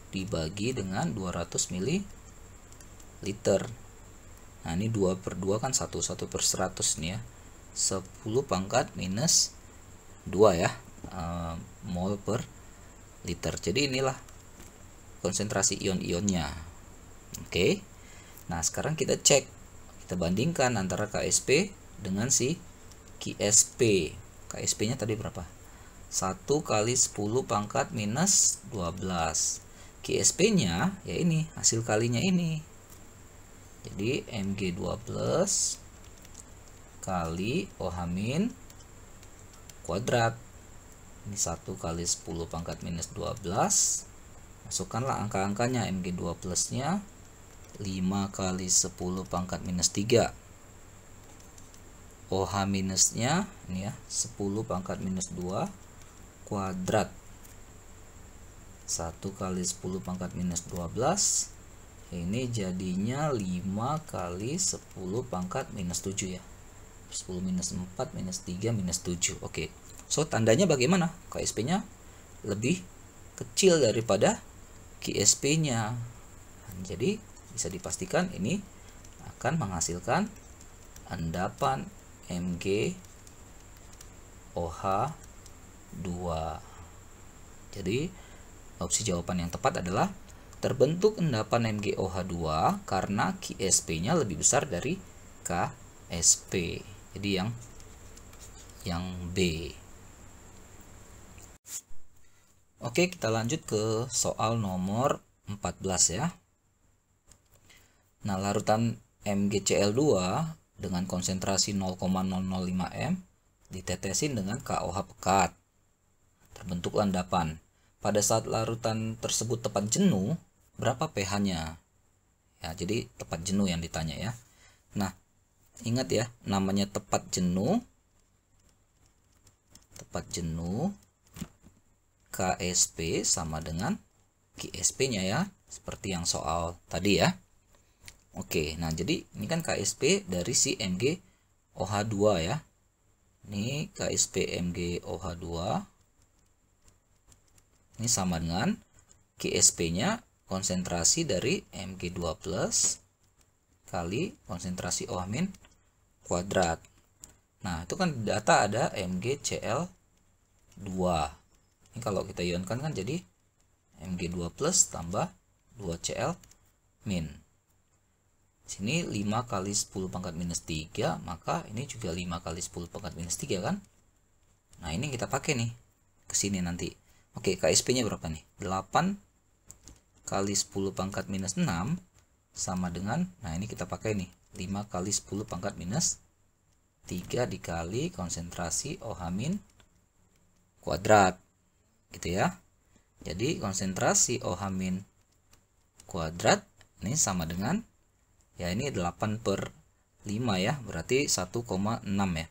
dibagi dengan 200 ml. Nah, ini 2 per 2 kan 1 per 100 nih ya, 10 pangkat minus 2 ya, mol per liter. Jadi inilah konsentrasi ion-ionnya. Oke. Nah, sekarang kita cek, kita bandingkan antara KSP dengan si KSP. KSP-nya tadi berapa? 1 kali 10 pangkat minus 12. KSP-nya ya ini, hasil kalinya ini. Jadi Mg2 plus kali OH min kuadrat. Ini 1 kali 10 pangkat minus 12. Masukkanlah angka-angkanya. Mg2 plusnya 5 kali 10 pangkat minus 3. OH minusnya ini ya, 10 pangkat minus 2 kuadrat. 1 kali 10 pangkat minus 12. Ini jadinya 5 kali 10 pangkat minus 7 ya. 10 minus 4 minus 3 minus 7. Oke. So, tandanya bagaimana? KSP-nya lebih kecil daripada KSP-nya. Jadi, bisa dipastikan ini akan menghasilkan endapan MgOH2. Jadi, opsi jawaban yang tepat adalah terbentuk endapan MgOH2 karena KSP-nya lebih besar dari KSP. Jadi yang B. Oke, kita lanjut ke soal nomor 14 ya. Nah, larutan MgCl2 dengan konsentrasi 0,005 m ditetesin dengan KOH pekat. Terbentuklah endapan. Pada saat larutan tersebut tepat jenuh, berapa pH-nya? Ya, jadi tepat jenuh yang ditanya ya. Nah, ingat ya, namanya tepat jenuh cepat jenuh, KSP sama dengan QSP-nya ya, seperti yang soal tadi ya. Oke, nah jadi ini kan KSP dari si MgOH2 ya. Ini KSP MgOH2. Ini sama dengan QSP-nya konsentrasi dari Mg2+ kali konsentrasi OH- kuadrat. Nah, itu kan data ada MgCl2. Ini kalau kita ionkan kan jadi Mg2+ tambah 2Cl-. Sini 5 kali 10 pangkat minus 3, maka ini juga 5 kali 10 pangkat minus 3 kan. Nah, ini kita pakai nih ke sini nanti. Oke, KSP-nya berapa nih? 8 kali 10 pangkat minus 6 sama dengan, nah ini kita pakai nih, 5 kali 10 pangkat minus 3 dikali konsentrasi OH- kuadrat. Gitu ya. Jadi konsentrasi OH- kuadrat ini sama dengan, ya ini 8/5 ya, berarti 1,6 ya.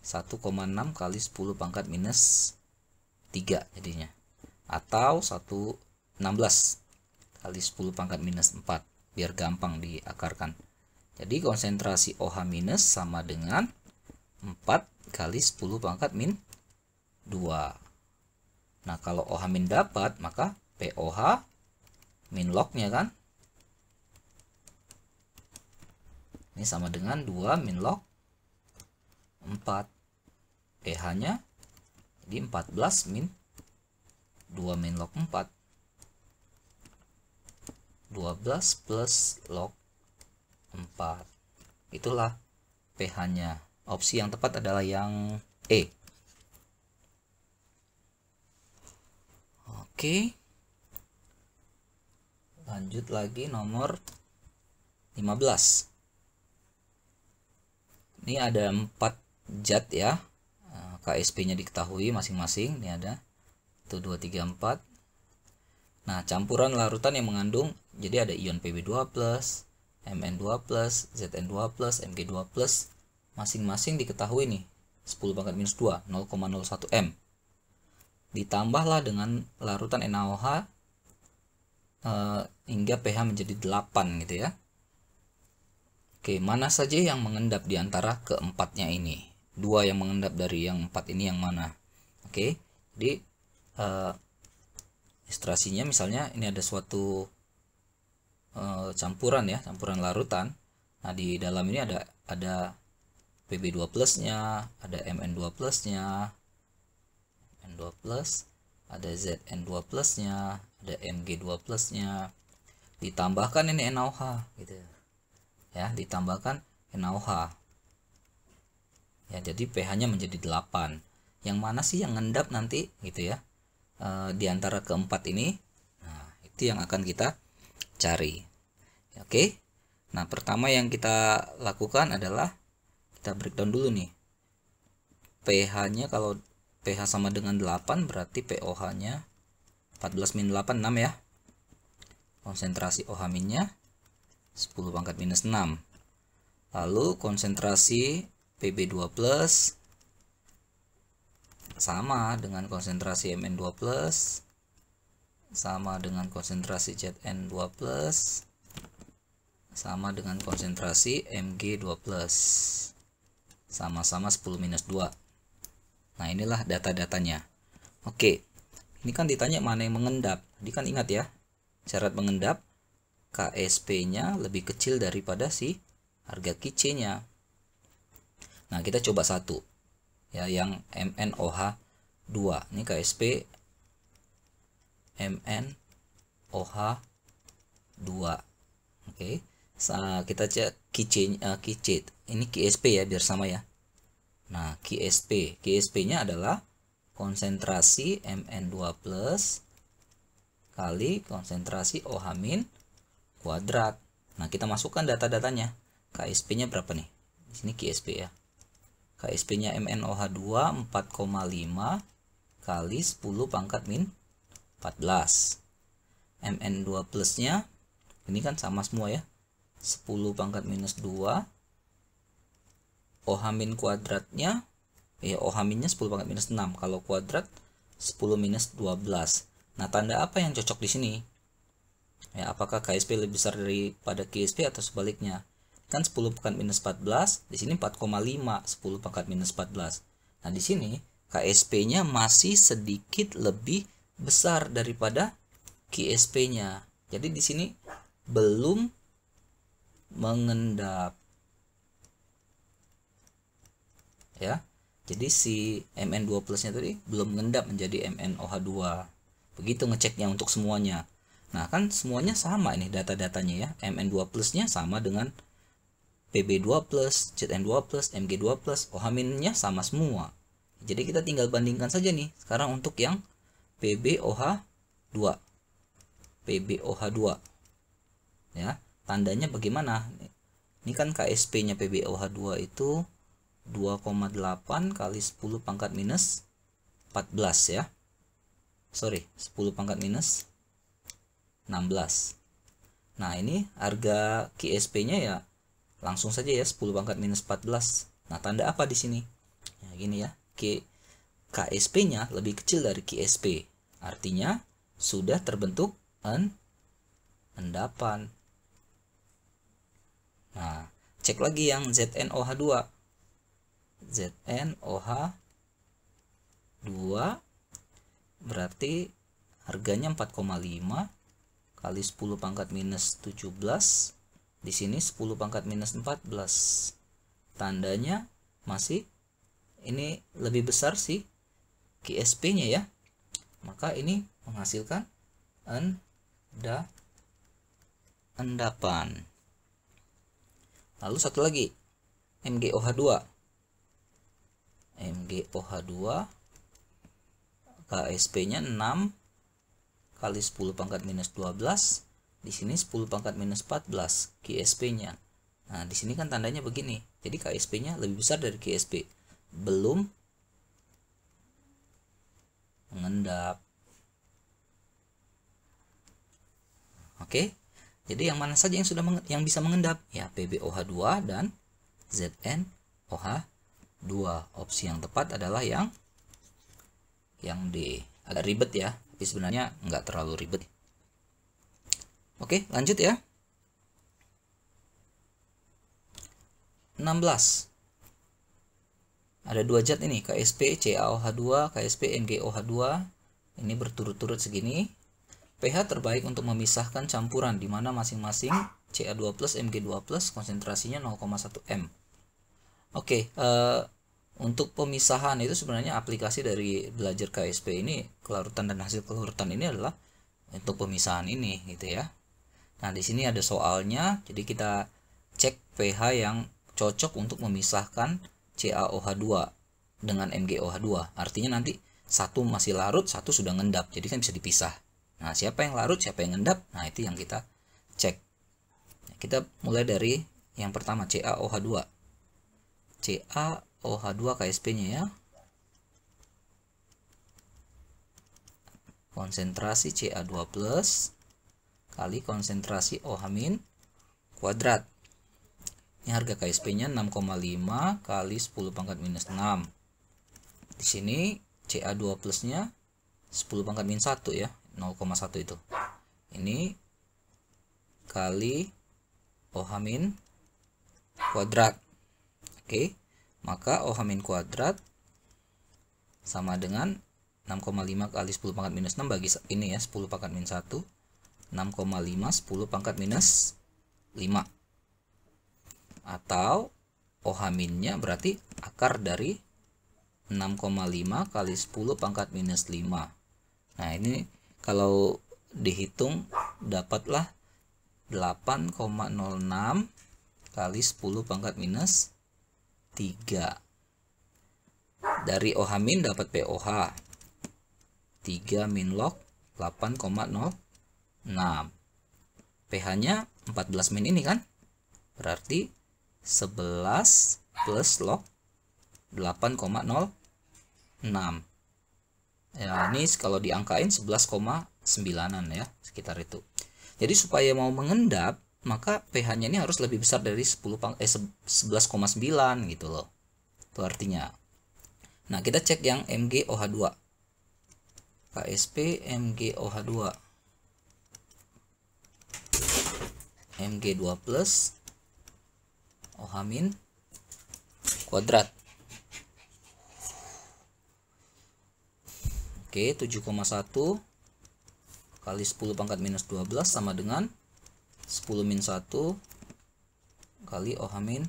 1,6 kali 10 pangkat minus 3 jadinya. Atau 16 kali 10 pangkat minus 4, biar gampang diakarkan. Jadi konsentrasi OH- sama dengan 4 kali 10 pangkat min 2. Nah, kalau OH- dapat, maka POH min log-nya kan, ini sama dengan 2 min log 4. pH-nya jadi 14 min 2 min log 4. 12 plus log 4. Itulah pH-nya. Opsi yang tepat adalah yang E. Oke. Lanjut lagi nomor 15. Ini ada 4 zat ya. KSP-nya diketahui masing-masing. Ini ada 1, 2, 3, 4. Nah, campuran larutan yang mengandung, jadi ada ion Pb2+, Mn2+, Zn2+, Mg2+, masing-masing diketahui nih 10 pangkat minus 2, 0,01 M. Ditambahlah dengan larutan NaOH hingga pH menjadi 8 gitu ya. Oke, mana saja yang mengendap di antara keempatnya ini? 2 yang mengendap dari yang 4 ini yang mana? Oke, jadi ilustrasinya misalnya ini ada suatu campuran ya, campuran larutan. Nah, di dalam ini ada Pb2+-nya, ada Mn2+-nya, N2+, ada Zn2+-nya, ada Mg2+-nya. Ditambahkan ini NaOH gitu. Ya, ditambahkan NaOH. Ya, jadi pH-nya menjadi 8. Yang mana sih yang ngendap nanti gitu ya? Di antara keempat ini. Nah, itu yang akan kita cari. Oke. Nah, pertama yang kita lakukan adalah kita breakdown dulu nih. pH-nya kalau pH sama dengan 8 berarti POH-nya 14 min 8 6 ya. Konsentrasi OH-nya 10 pangkat minus 6. Lalu konsentrasi Pb2+ sama dengan konsentrasi Mn2+, sama dengan konsentrasi Zn2+, sama dengan konsentrasi Mg2+, sama-sama 10 minus 2. Nah, inilah data-datanya. Oke, ini kan ditanya mana yang mengendap. Jadi kan ingat ya, syarat mengendap KSP-nya lebih kecil daripada si harga QC-nya. Nah, kita coba satu ya, yang MnOH2. Ini KSP MnOH2. Oke. Kita cek QC, ini QSP ya, biar sama ya. Nah, QSP-nya adalah konsentrasi Mn2+ kali konsentrasi OH- kuadrat. Nah, kita masukkan data-datanya. KSP-nya berapa nih? Di sini QSP ya. KSP-nya MnOH2 4,5 kali 10 pangkat min 14. Mn2+-nya ini kan sama semua ya. 10 pangkat minus 2. OH- kuadratnya OH minnya 10 pangkat minus 6. Kalau kuadrat 10 minus 12. Nah, tanda apa yang cocok di sini? Ya, apakah KSP lebih besar daripada KSP atau sebaliknya? Kan 10 pangkat minus 14, di sini 4,5, 10 pangkat minus 14. Nah, di sini KSP-nya masih sedikit lebih besar daripada KSP-nya. Jadi di sini belum mengendap. Ya. Jadi si Mn2 plusnya tadi belum mengendap menjadi MnOH2. Begitu ngeceknya untuk semuanya. Nah, kan semuanya sama ini data-datanya ya. Mn2 plusnya sama dengan Pb2 plus, Zn2 plus, Mg2 plus, OH-nya sama semua. Jadi kita tinggal bandingkan saja nih. Sekarang untuk yang PbOH2. PbOH2. Ya, tandanya bagaimana? Ini kan KSP-nya PbOH2 itu 2,8 kali 10 pangkat minus 14 ya. Sorry, 10 pangkat minus 16. Nah, ini harga KSP-nya ya langsung saja ya 10 pangkat minus 14. Nah, tanda apa di sini? Ya, gini ya. KSP-nya lebih kecil dari KSP. Artinya sudah terbentuk endapan. Nah, cek lagi yang ZnOH2. ZnOH2 berarti harganya 4,5 kali 10 pangkat minus 17. Di sini 10 pangkat minus 14. Tandanya masih ini lebih besar sih KSP-nya ya. Maka ini menghasilkan endapan. Lalu satu lagi MgOH2. MgOH2 KSP-nya 6 kali 10 pangkat minus 12. Di sini 10 pangkat minus 14 KSP-nya. Nah, di sini kan tandanya begini. Jadi KSP-nya lebih besar dari KSP. Belum mengendap. Oke. Jadi yang mana saja yang sudah yang bisa mengendap? Ya, PbOH2 dan ZnOH2. Opsi yang tepat adalah yang D. Agak ribet ya, tapi sebenarnya nggak terlalu ribet. Oke, lanjut ya. 16. Ada dua zat ini, KSP CaOH2, KSP MgOH2. Ini berturut-turut segini. pH terbaik untuk memisahkan campuran di mana masing-masing Ca2+, Mg2+, konsentrasinya 0,1 m. Oke, untuk pemisahan itu sebenarnya aplikasi dari belajar KSP ini, kelarutan dan hasil kelarutan ini adalah untuk pemisahan ini gitu ya. Nah, di sini ada soalnya, jadi kita cek pH yang cocok untuk memisahkan CaOH2 dengan MgOH2. Artinya nanti satu masih larut, satu sudah ngendap, jadi kan bisa dipisah. Nah, siapa yang larut, siapa yang ngendap? Nah, itu yang kita cek. Kita mulai dari yang pertama, CaOH2. CaOH2 KSP-nya ya. Konsentrasi Ca2+ kali konsentrasi OH- kuadrat. Ini harga KSP-nya 6,5 kali 10 pangkat minus 6. Di sini Ca2+-nya 10 pangkat minus 1 ya. 0,1 itu. Ini kali OH- kuadrat. Oke. Maka OH- kuadrat sama dengan 6,5 kali 10 pangkat minus 6 bagi ini ya, 10 pangkat minus 1. 6,5 10 pangkat minus 5. Atau OH-nya berarti akar dari 6,5 kali 10 pangkat minus 5. Nah, ini kalau dihitung dapatlah 8,06 kali 10 pangkat minus 3. Dari OH- dapat POH 3 min log 8,06. pH-nya 14 min ini kan, berarti 11 plus log 8,06. Ya, ini kalau diangkain 11,9an ya, sekitar itu. Jadi supaya mau mengendap, maka pH-nya ini harus lebih besar dari 11,9 gitu loh. Itu artinya. Nah, kita cek yang MgOH2. KSP MgOH2. Mg2 plus OH min kuadrat. Oke, 7,1 kali 10 pangkat minus 12 sama dengan 10 min 1 kali OH min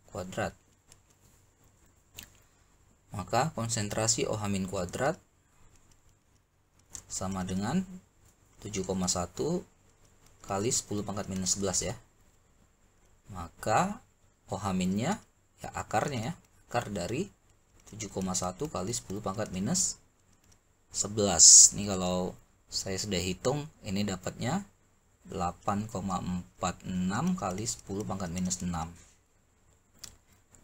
kuadrat. Maka konsentrasi OH min kuadrat sama dengan 7,1 kali 10 pangkat minus 11 ya. Maka OH minnya ya akarnya ya, akar dari 7,1 kali 10 pangkat minus 11. Ini kalau saya sudah hitung, ini dapatnya 8,46 kali 10 pangkat minus 6.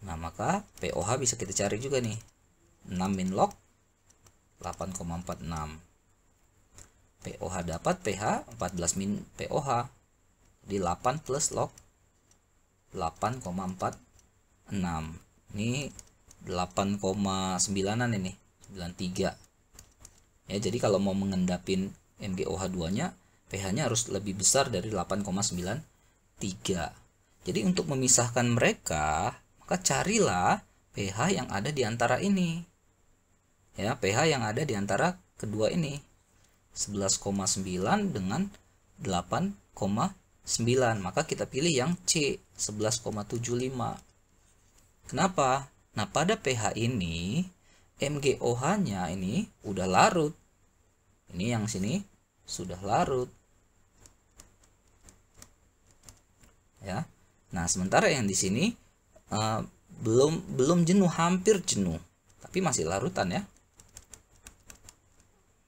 Nah, maka POH bisa kita cari juga nih. 6 min log 8,46. POH dapat pH 14 min POH. Di 8 plus log 8,46. Ini 8,9an ini, 93. Ya, jadi kalau mau mengendapin MgOH2-nya, pH-nya harus lebih besar dari 8,93. Jadi untuk memisahkan mereka, maka carilah pH yang ada di antara ini. Ya, pH yang ada di antara kedua ini. 11,9 dengan 8,9. Maka kita pilih yang C, 11,75. Kenapa? Nah, pada pH ini MgOH-nya ini udah larut. Ini yang sini sudah larut. Ya. Nah, sementara yang di sini belum jenuh, hampir jenuh, tapi masih larutan ya.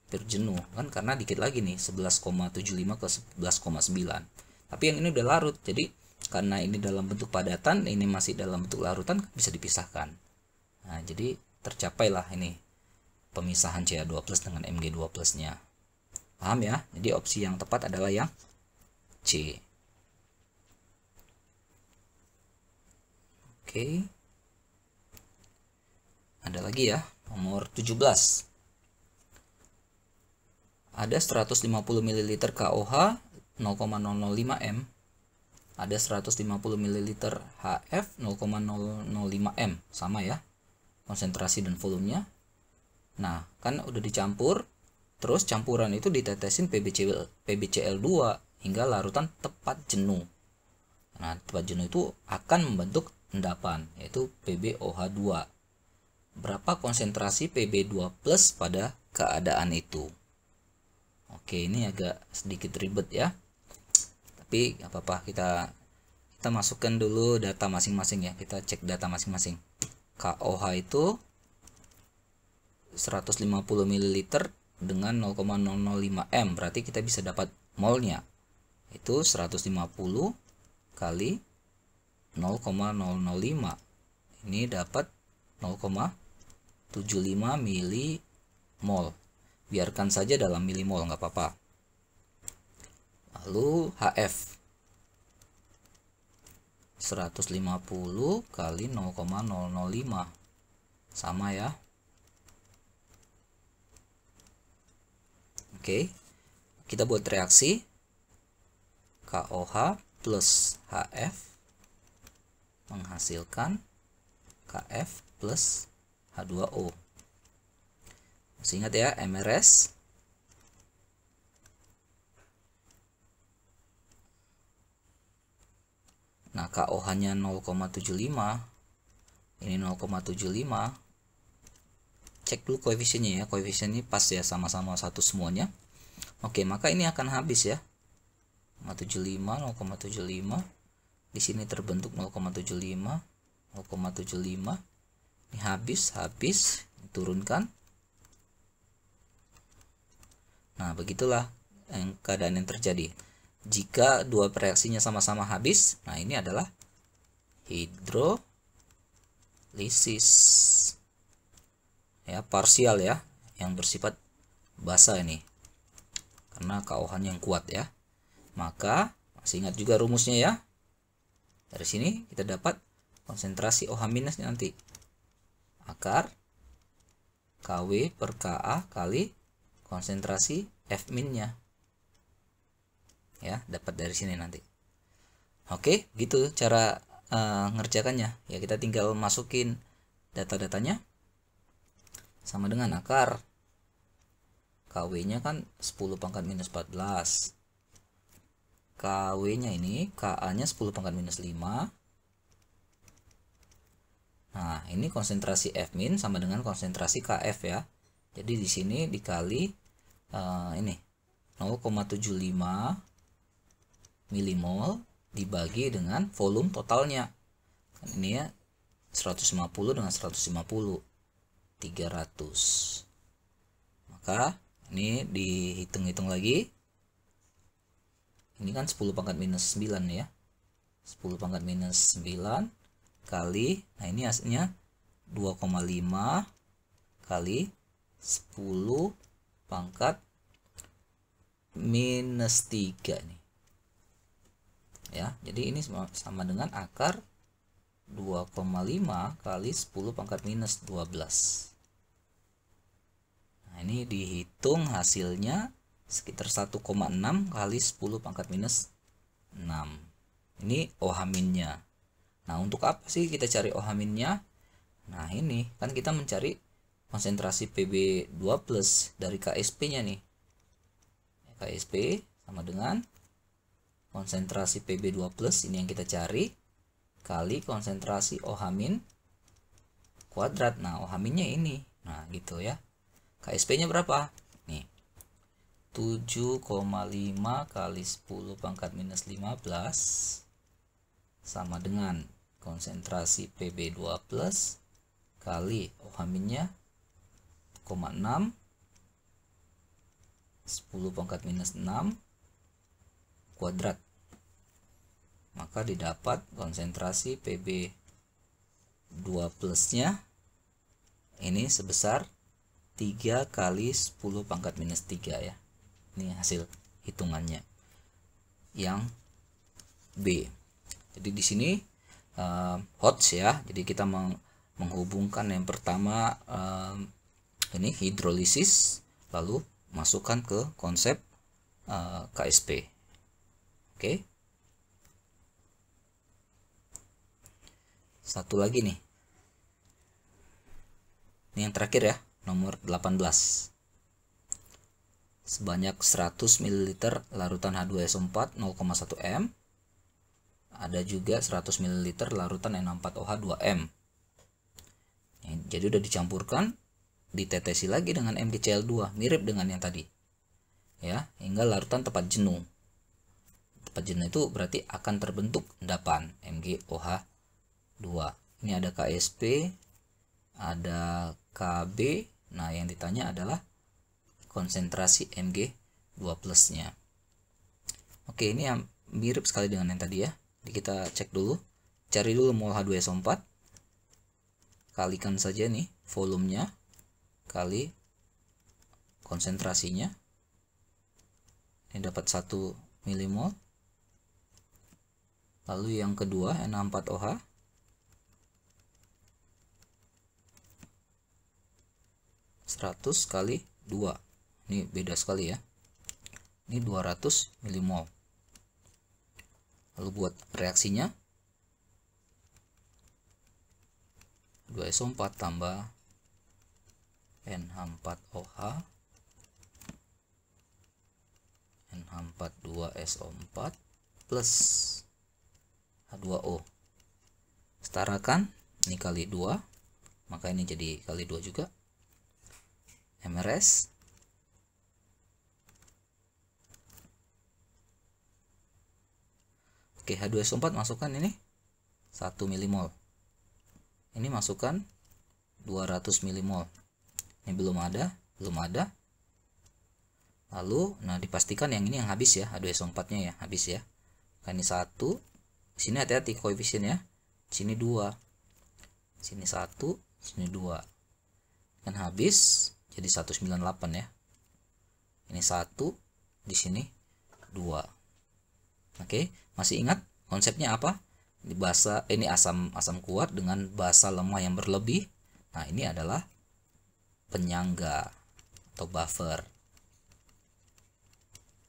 Hampir jenuh kan karena dikit lagi nih 11,75 ke 11,9. Tapi yang ini udah larut. Jadi karena ini dalam bentuk padatan, ini masih dalam bentuk larutan, bisa dipisahkan. Nah, jadi tercapailah ini pemisahan Ca2+ dengan Mg2+-nya. Paham ya? Jadi opsi yang tepat adalah yang C. Oke. Ada lagi ya, nomor 17. Ada 150 ml KOH 0,005 M. Ada 150 ml HF 0,005 M, sama ya konsentrasi dan volumenya. Nah, kan udah dicampur, terus campuran itu ditetesin PbCl2 hingga larutan tepat jenuh. Nah, tepat jenuh itu akan membentuk endapan, yaitu PbOH2. Berapa konsentrasi Pb2+ pada keadaan itu? Oke, ini agak sedikit ribet ya. Tapi nggak apa-apa, kita masukkan dulu data masing-masing ya. Kita cek data masing-masing. KOH itu 150 ml dengan 0,005 M, berarti kita bisa dapat molnya itu 150 kali 0,005. Ini dapat 0,75 milimol. Biarkan saja dalam milimol, nggak apa-apa. Lalu HF 150 kali 0,005, sama ya. Oke, kita buat reaksi. KOH plus HF menghasilkan KF plus H2O. Masih ingat ya, MRS. Nah, KOH-nya 0,75. Ini 0,75. Cek dulu koefisiennya ya. Koefisien ini pas ya, sama-sama satu semuanya. Oke, maka ini akan habis ya. 0,75. Di sini terbentuk 0,75. 0,75. Ini habis, diturunkan. Nah, begitulah keadaan yang terjadi. Jika dua reaksinya sama-sama habis, nah ini adalah hidrolisis. Ya, parsial ya, yang bersifat basa ini. Karena KOH-nya yang kuat ya. Maka, masih ingat juga rumusnya ya. Dari sini kita dapat konsentrasi OH minus nanti akar KW per KA kali konsentrasi F min-nya. Ya, dapat dari sini nanti. Oke, gitu cara ngerjakannya. Ya, kita tinggal masukin data-datanya. Sama dengan akar. KW-nya kan 10 pangkat minus 14. KW-nya ini, KA-nya 10 pangkat minus 5. Nah, ini konsentrasi F min sama dengan konsentrasi KF ya. Jadi di sini dikali ini 0,75 milimol dibagi dengan volume totalnya. Ini ya 150 dengan 150 300. Maka ini dihitung-hitung lagi. Ini kan 10 pangkat minus 9 ya. 10 pangkat minus 9 kali, nah ini hasilnya 2,5 kali 10 pangkat minus 3 nih. Ya, jadi ini sama dengan akar 2,5 kali 10 pangkat minus 12. Nah, ini dihitung hasilnya sekitar 1,6 kali 10 pangkat minus 6. Ini OH min-nya. Nah, untuk apa sih kita cari OH min-nya? Nah, ini kan kita mencari konsentrasi Pb2+ dari KSP-nya nih. KSP sama dengan konsentrasi Pb2+ ini yang kita cari kali konsentrasi OH min kuadrat. Nah, OH min-nya ini. Nah, gitu ya. KSP-nya berapa? Nih. 7,5 kali 10 pangkat minus 15 sama dengan konsentrasi Pb2+ kali OH min-nya 0,6 10 pangkat minus 6 kuadrat. Maka didapat konsentrasi Pb2+-nya ini sebesar 3 kali 10 pangkat minus 3 ya. Ini hasil hitungannya yang B. Jadi di sini HOTS ya. Jadi kita menghubungkan yang pertama ini hidrolisis, lalu masukkan ke konsep KSP. Oke. Satu lagi nih. Ini yang terakhir ya, nomor 18. Sebanyak 100 ml larutan H2SO4 0,1 M. Ada juga 100 ml larutan N4OH 2M. Jadi udah dicampurkan, ditetesi lagi dengan MgCl2, mirip dengan yang tadi. Ya, hingga larutan tepat jenuh. Tepat jenuh itu berarti akan terbentuk endapan MgOH2. Ini ada KSP, ada KB. Nah, yang ditanya adalah konsentrasi Mg2+-nya. Oke, ini yang mirip sekali dengan yang tadi ya. Jadi kita cek dulu, cari dulu mol H2SO4, kalikan saja nih volumenya kali konsentrasinya, ini dapat 1 milimol. Lalu yang kedua Na4OH, kali 2, ini beda sekali ya, ini 200 milimol. Lalu buat reaksinya 2SO4 tambah NH4OH NH42SO4 plus H2O. Setarakan, ini kali 2, maka ini jadi kali 2 juga. MRS Oke, H2SO4 masukkan ini 1 milimol. Ini masukkan 200 milimol. Ini belum ada. Lalu, nah dipastikan yang ini yang habis ya, H2SO4-nya ya, habis ya. Kan ini 1. Sini hati-hati koefisiennya. Sini 2. Sini 1, sini 2. Kan habis jadi 198 ya. Ini 1, di sini 2. Oke, masih ingat konsepnya apa? Ini asam kuat dengan basa lemah yang berlebih. Nah, ini adalah penyangga atau buffer.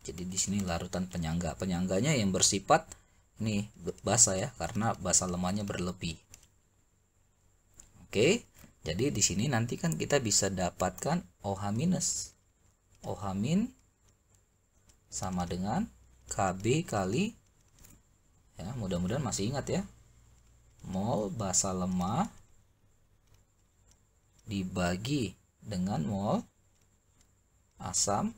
Jadi di sini larutan penyangga. Penyangganya yang bersifat ini basa ya, karena basa lemahnya berlebih. Oke, jadi di sini nanti kan kita bisa dapatkan OH-. OH- sama dengan Kb kali, ya mudah-mudahan masih ingat ya, mol basa lemah dibagi dengan mol asam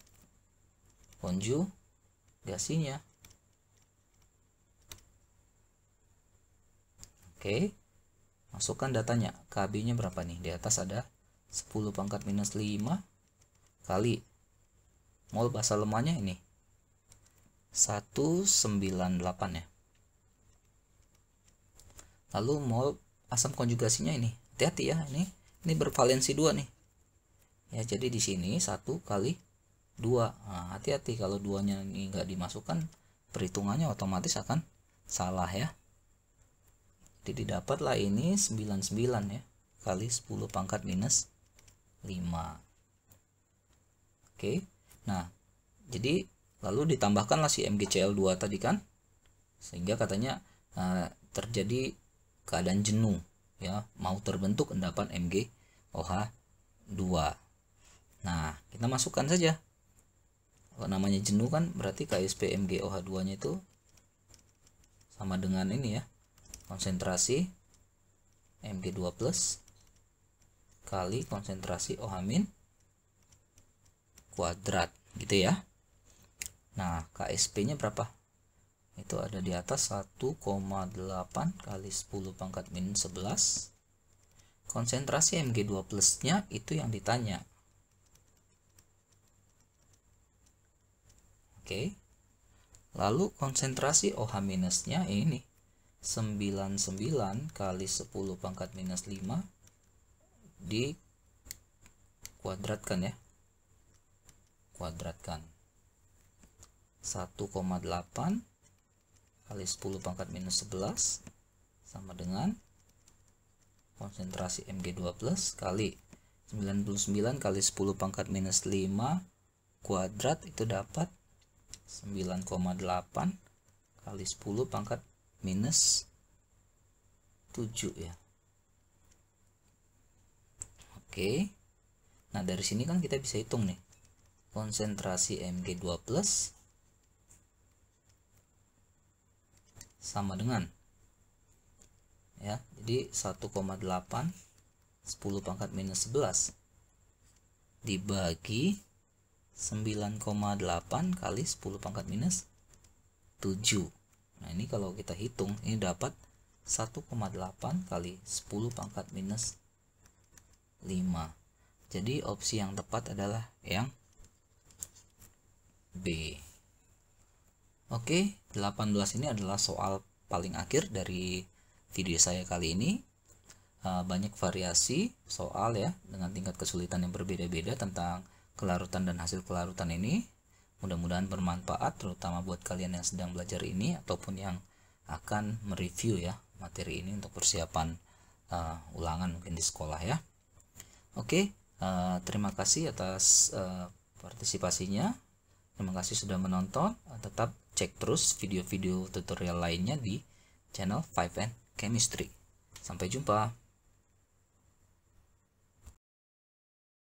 konjugasinya. Oke, masukkan datanya. Kb nya berapa nih? Di atas ada 10⁻⁵ kali mol basa lemahnya ini 198 ya. Lalu mol asam konjugasinya ini, hati-hati ya, ini bervalensi 2 nih. Ya, jadi di sini 1 kali 2. Nah, hati-hati kalau 2-nya ini enggak dimasukkan, perhitungannya otomatis akan salah ya. Jadi didapatlah ini 99 ya, kali 10⁻⁵ 5. Oke. Nah, jadi lalu ditambahkanlah si MgCl2 tadi kan, sehingga katanya terjadi keadaan jenuh ya, mau terbentuk endapan MgOH2. Nah, kita masukkan saja. Kalau namanya jenuh kan berarti KSP MgOH2 nya itu sama dengan ini ya, konsentrasi Mg2+ kali konsentrasi OH- kuadrat gitu ya. Nah, KSP-nya berapa? Itu ada di atas 1,8 kali 10⁻⁻11. Konsentrasi Mg2+-nya itu yang ditanya. Oke. Lalu konsentrasi OH-nya ini 99 kali 10⁻⁻5 dikuadratkan ya. Kuadratkan 1,8 kali 10⁻⁻11 sama dengan konsentrasi Mg2+ kali 99 kali 10⁻⁻5 kuadrat, itu dapat 9,8 kali 10⁻⁻7 ya. Oke. Nah, dari sini kan kita bisa hitung nih. Konsentrasi Mg2+ sama dengan ya, jadi 1,8 10⁻⁻11 dibagi 9,8 kali 10⁻⁻7. Nah, ini kalau kita hitung ini dapat 1,8 kali 10⁻⁻5. Jadi opsi yang tepat adalah yang B. Oke, 18 ini adalah soal paling akhir dari video saya kali ini. Banyak variasi soal ya, dengan tingkat kesulitan yang berbeda-beda tentang kelarutan dan hasil kelarutan ini. Mudah-mudahan bermanfaat, terutama buat kalian yang sedang belajar ini ataupun yang akan mereview ya materi ini untuk persiapan ulangan mungkin di sekolah ya. Oke, terima kasih atas partisipasinya. Terima kasih sudah menonton. Tetap cek terus video-video tutorial lainnya di channel 5N Chemistry. Sampai jumpa.